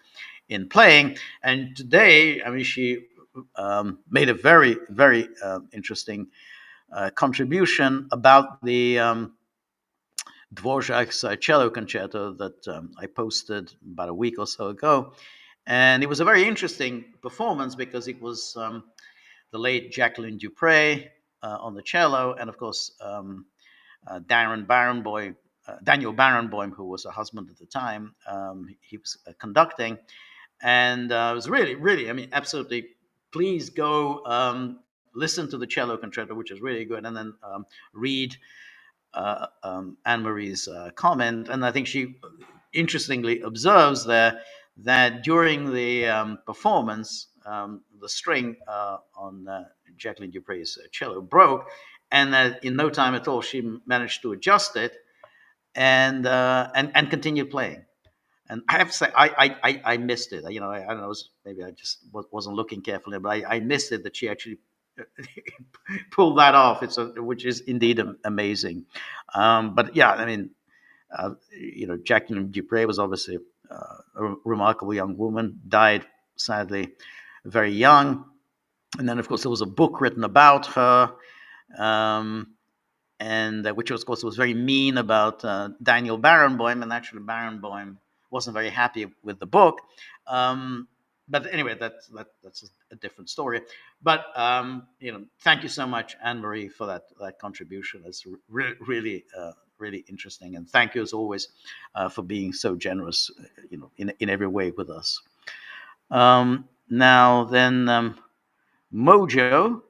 in playing. And today, I mean, she made a very, very interesting contribution about the Dvorak's cello concerto that I posted about a week or so ago. And it was a very interesting performance because it was the late Jacqueline Dupre on the cello, and of course Daniel Barenboim, who was her husband at the time. He was conducting, and it was really, really, I mean, absolutely. Please go listen to the cello concerto, which is really good, and then read Anne Marie's comment. And I think she interestingly observes there that during the performance, the string on Jacqueline Dupre's cello broke, and that in no time at all she managed to adjust it and continue playing. And I have to say, I missed it. I don't know, maybe I just wasn't looking carefully, but I missed it that she actually pulled that off. Which is indeed amazing. But yeah, I mean, Jacqueline Dupre was obviously a remarkable young woman. Died sadly very young, and then of course there was a book written about her. And which of course was very mean about Daniel Barenboim, and actually Barenboim wasn't very happy with the book. But anyway, that's a different story. But thank you so much, Anne Marie, for that contribution. It's really really interesting, and thank you as always for being so generous, in every way with us. Now then, Mojo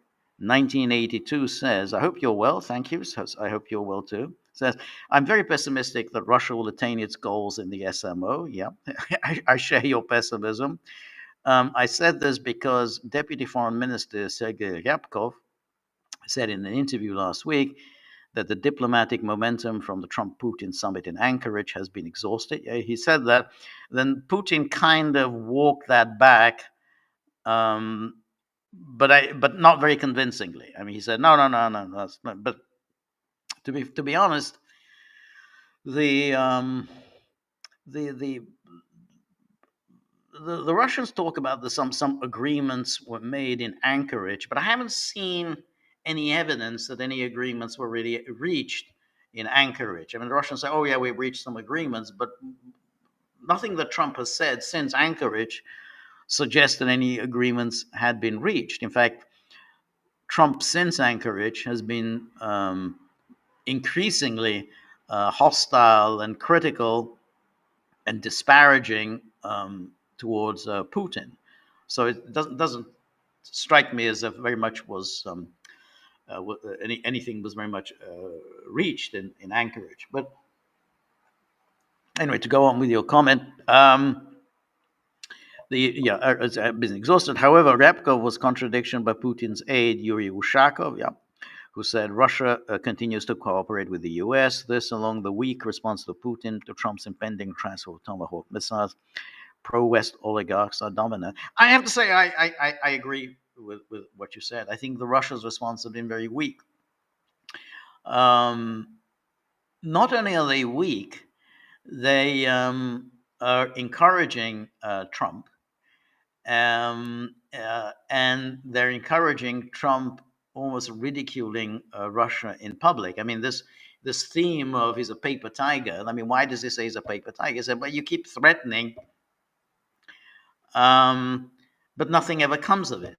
1982 says, I hope you're well. Thank you. I hope you're well too. Says, I'm very pessimistic that Russia will attain its goals in the SMO. Yeah, I share your pessimism. I said this because Deputy Foreign Minister Sergei Ryabkov said in an interview last week that the diplomatic momentum from the Trump-Putin summit in Anchorage has been exhausted. Yeah, he said that. Then Putin kind of walked that back, but not very convincingly. I mean, he said, no, that's not. But to be honest, the the the the Russians talk about some agreements were made in Anchorage, but I haven't seen any evidence that any agreements were really reached in Anchorage. I mean, the Russians say, "Oh yeah, we've reached some agreements," but nothing that Trump has said since Anchorage suggests that any agreements had been reached. In fact, Trump since Anchorage has been increasingly hostile and critical and disparaging towards Putin. So it doesn't strike me as if very much was anything was very much reached in Anchorage. But anyway, to go on with your comment, it's been exhausted. However, Repko was contradiction by Putin's aide Yuri Ushakov, who said Russia continues to cooperate with the U.S. This, along the weak response to Putin to Trump's impending transfer of Tomahawk missiles, pro-West oligarchs are dominant. I have to say, I agree with what you said. I think the Russia's response has been very weak. Not only are they weak, they are encouraging Trump, and they're encouraging Trump, almost ridiculing Russia in public. I mean, this theme of he's a paper tiger. I mean, why does he say he's a paper tiger? He said, "Well, you keep threatening, but nothing ever comes of it."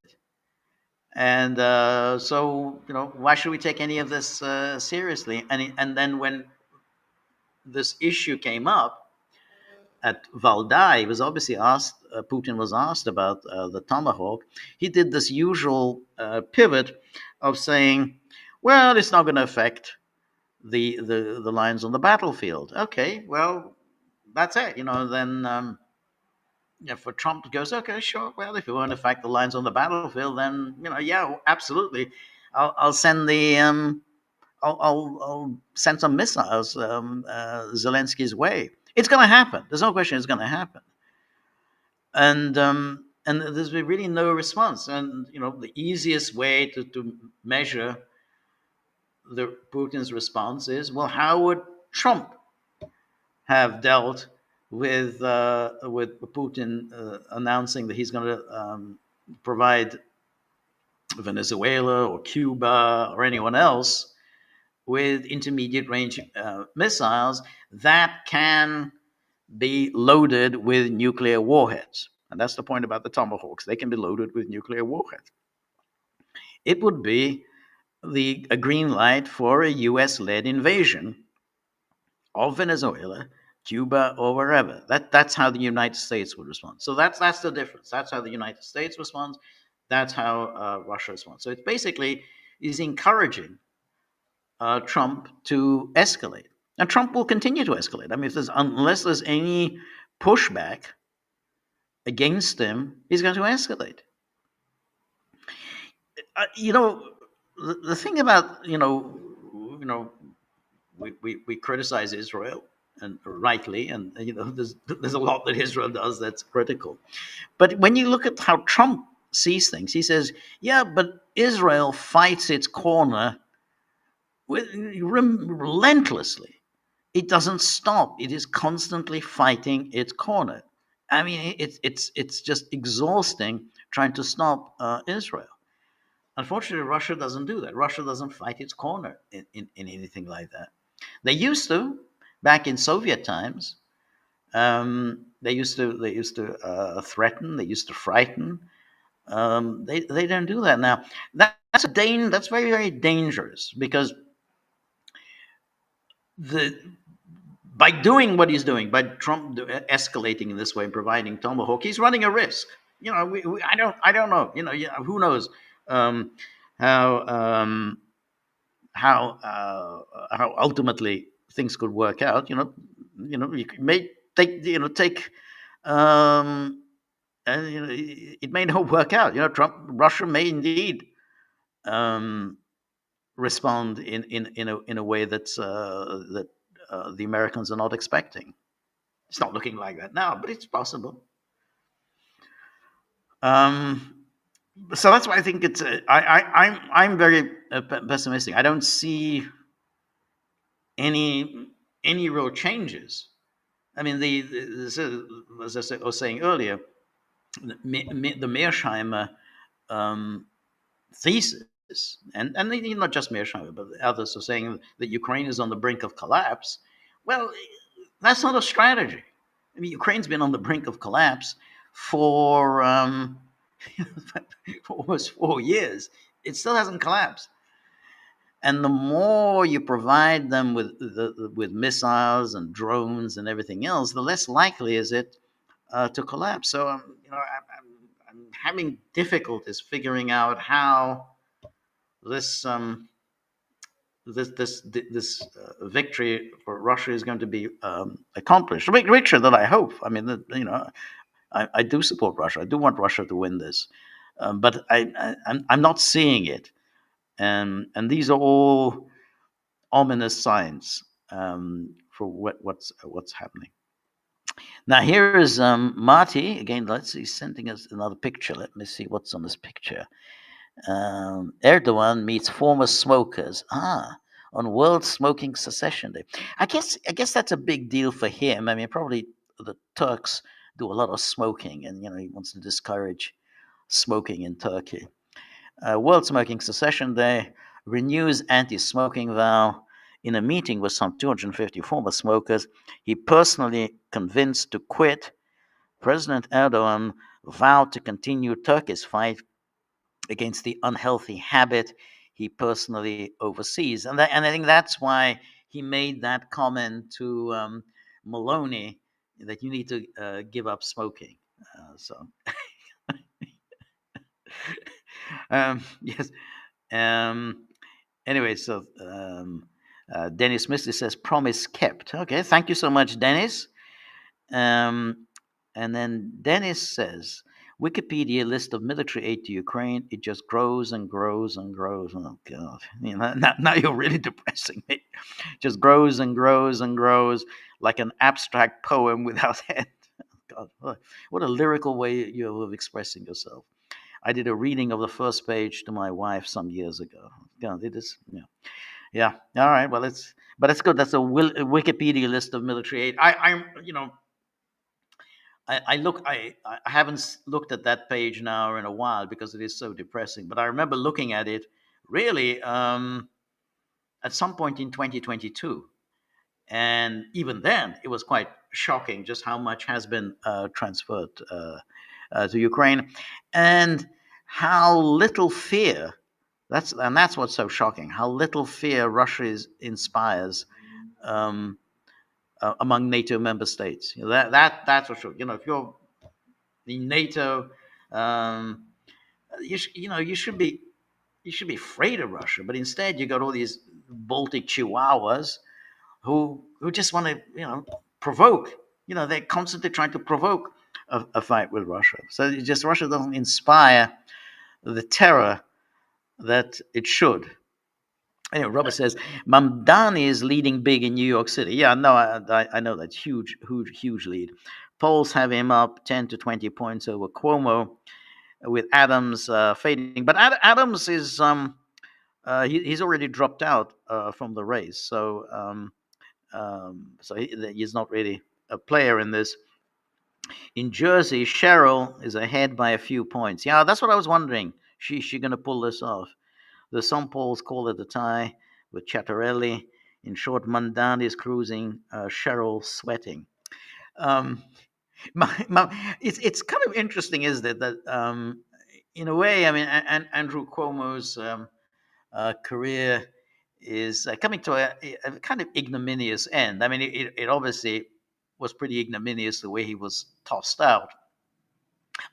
And so, why should we take any of this seriously? And then when this issue came up at Valdai, he was obviously asked. Putin was asked about the Tomahawk. He did this usual pivot of saying, "Well, it's not going to affect the lines on the battlefield." Okay, well, that's it. Then for Trump goes, okay, sure. Well, if it won't affect the lines on the battlefield, then yeah, absolutely. I'll send the I'll send some missiles Zelensky's way. It's going to happen. There's no question it's going to happen. And there's been really no response. And the easiest way to measure the Putin's response is, well, how would Trump have dealt with Putin announcing that he's going to provide Venezuela or Cuba or anyone else with intermediate range missiles that can be loaded with nuclear warheads. And that's the point about the Tomahawks. They can be loaded with nuclear warheads. It would be a green light for a US-led invasion of Venezuela, Cuba, or wherever. That's how the United States would respond. So that's the difference. That's how the United States responds. That's how Russia responds. So it's basically is encouraging Trump to escalate, and Trump will continue to escalate. I mean, unless there's any pushback against him, he's going to escalate. The thing about we criticize Israel, and rightly, and there's a lot that Israel does that's critical. But when you look at how Trump sees things, he says, "Yeah, but Israel fights its corner relentlessly. It doesn't stop. It is constantly fighting its corner. I mean, it's just exhausting trying to stop Israel." Unfortunately, Russia doesn't do that. Russia doesn't fight its corner in anything like that. They used to back in Soviet times. They used to threaten. They used to frighten. They don't do that now. That's very, very dangerous, because by doing what he's doing, by Trump escalating in this way and providing Tomahawk, he's running a risk. I don't know. Who knows how ultimately things could work out. You may take. It may not work out. Russia may indeed respond in a way that the Americans are not expecting. It's not looking like that now, but it's possible. So that's why I think it's. I'm very pessimistic. I don't see any real changes. I mean, as I was saying earlier, the Mearsheimer thesis, and not just Mearsheimer, but others are saying that Ukraine is on the brink of collapse. Well, that's not a strategy. I mean, Ukraine's been on the brink of collapse for almost 4 years. It still hasn't collapsed. And the more you provide them with missiles and drones and everything else, the less likely is it to collapse. So I'm having difficulties figuring out how this victory for Russia is going to be accomplished. Victory that I hope. I mean, I do support Russia. I do want Russia to win this, but I'm not seeing it, and these are all ominous signs for what's happening. Now here is Marty again. Let's see, sending us another picture. Let me see what's on this picture. Erdogan meets former smokers. On World Smoking Cessation Day. I guess that's a big deal for him. I mean, probably the Turks do a lot of smoking, and he wants to discourage smoking in Turkey. World Smoking Cessation Day renews anti-smoking vow. In a meeting with some 250 former smokers, he personally convinced to quit. President Erdogan vowed to continue Turkey's fight against the unhealthy habit he personally oversees. And I think that's why he made that comment to Maloney that you need to give up smoking. So, yes. Um, anyway, so Dennis Misty says, promise kept. Okay, thank you so much, Dennis. Um, and then Dennis says, Wikipedia list of military aid to Ukraine. It just grows and grows and grows. Oh God! Now you're really depressing me. Just grows and grows and grows like an abstract poem without end. God, what a lyrical way you have of expressing yourself. I did a reading of the first page to my wife some years ago. God, it is. Yeah. Yeah. All right. Well, it's good. That's a Wikipedia list of military aid. I haven't looked at that page now in a while because it is so depressing. But I remember looking at it really at some point in 2022, and even then it was quite shocking just how much has been transferred to Ukraine, and how little fear. That's what's so shocking. How little fear inspires um, among NATO member states. That's for sure. If you're in NATO, um, you should be afraid of Russia, but instead you got all these Baltic chihuahuas who just want to provoke. They're constantly trying to provoke a fight with Russia. So it's just Russia doesn't inspire the terror that it should. Anyway, Robert says Mamdani is leading big in New York City. Yeah, no, I know that's huge lead. Polls have him up 10 to 20 points over Cuomo, with Adams fading. But Adams is he's already dropped out from the race, so he's not really a player in this. In Jersey, Cheryl is ahead by a few points. Yeah, that's what I was wondering. She going to pull this off? The some polls call it a tie with Chattarelli. In short, Mandani is cruising, Cheryl sweating. Um, it's kind of interesting, isn't it, that in a way, I mean, Andrew Cuomo's career is coming to a kind of ignominious end. I mean, it obviously was pretty ignominious the way he was tossed out.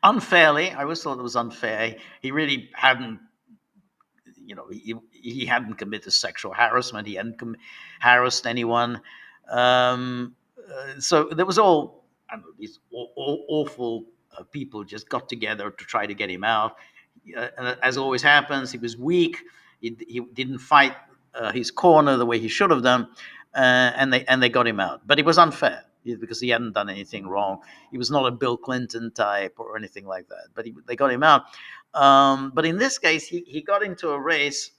Unfairly, I always thought it was unfair. He really hadn't, he hadn't committed sexual harassment. He hadn't harassed anyone. So there was all, I don't know, these awful people just got together to try to get him out. And as always happens, he was weak. He didn't fight his corner the way he should have done, and they got him out. But it was unfair because he hadn't done anything wrong. He was not a Bill Clinton type or anything like that. But they got him out. But in this case, he got into a race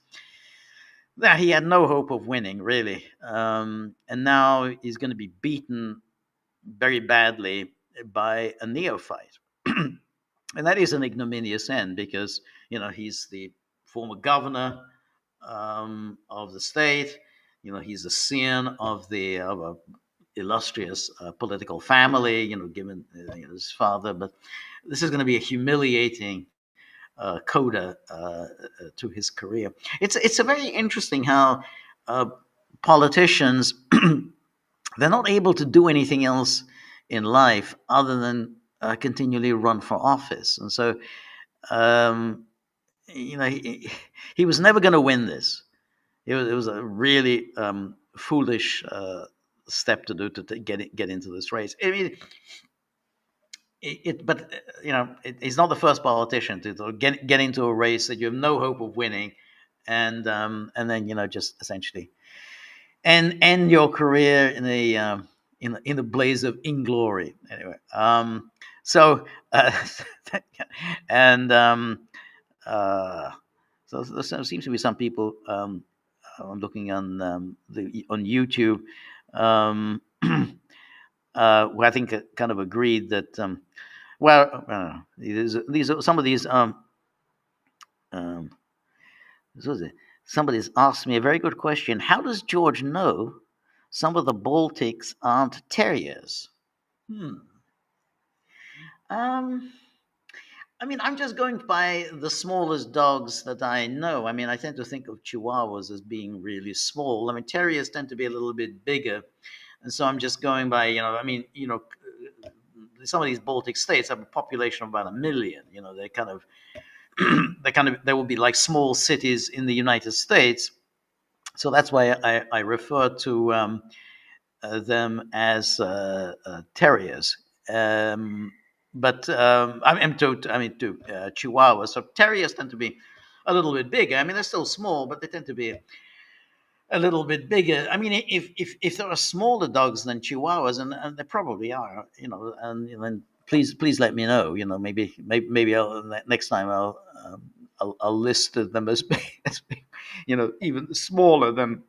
that he had no hope of winning, really. And now he's going to be beaten very badly by a neophyte. And that is an ignominious end because, he's the former governor of the state. He's the son of a illustrious political family, given his father. But this is going to be a humiliating coda to his career. It's a very interesting how politicians they're not able to do anything else in life other than continually run for office. And so, um, he was never going to win this. It was a really foolish step to do to get into this race. I mean, but he's not the first politician to get into a race that you have no hope of winning, and then just essentially end your career in the blaze of inglory. Anyway, so and so there seems to be some people looking on on YouTube who I think kind of agreed that these some of these um, somebody's asked me a very good question. How does George know some of the Baltics aren't terriers? Hmm. Um, I mean, I'm just going by the smallest dogs that I know. I mean, I tend to think of Chihuahuas as being really small. I mean, terriers tend to be a little bit bigger, and so I'm just going by, I mean, some of these Baltic states have a population of about 1 million. They're kind of, they will be like small cities in the United States. So that's why I refer to them as terriers. But to Chihuahuas. So terriers tend to be a little bit bigger. I mean, they're still small, but they tend to be a little bit bigger. I mean, if there are smaller dogs than Chihuahuas, and there probably are, and then please let me know. Maybe next time I'll list them as big, even smaller than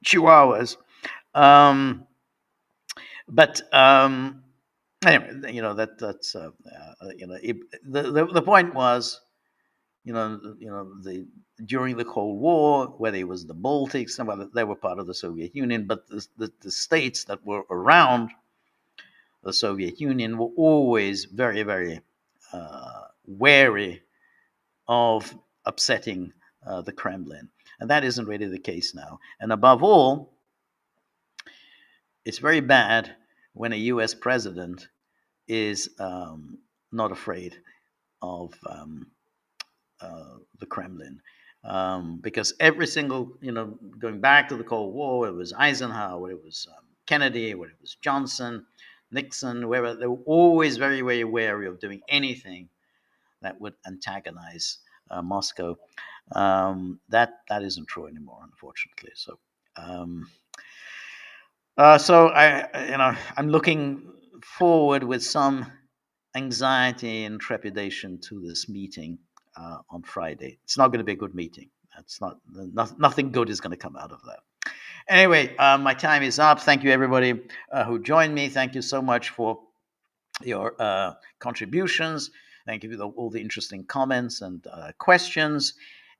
Chihuahuas. Um, but anyway, that's the point was, the during the Cold War, whether it was the Baltics, and whether they were part of the Soviet Union, but the states that were around the Soviet Union were always very, very wary of upsetting the Kremlin. And that isn't really the case now. And above all, it's very bad when a US president is not afraid of the Kremlin. Because every single, going back to the Cold War, it was Eisenhower, it was Kennedy, it was Johnson, Nixon, whoever, they were always very, very wary of doing anything that would antagonize Moscow. That isn't true anymore, unfortunately. So I'm looking forward with some anxiety and trepidation to this meeting on Friday. It's not going to be a good meeting. That's nothing good is going to come out of that. Anyway, my time is up. Thank you, everybody who joined me. Thank you so much for your contributions. Thank you for all the interesting comments and questions,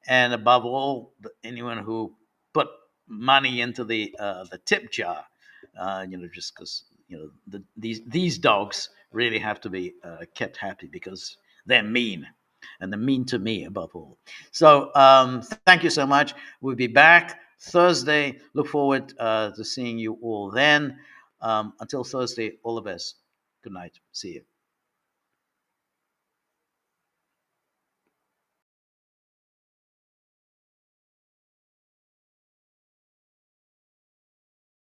and above all, anyone who put money into the tip jar. Just because these dogs really have to be kept happy because they're mean, and they're mean to me above all. So thank you so much. We'll be back Thursday. Look forward to seeing you all then. Until Thursday, all the best. Good night. See you.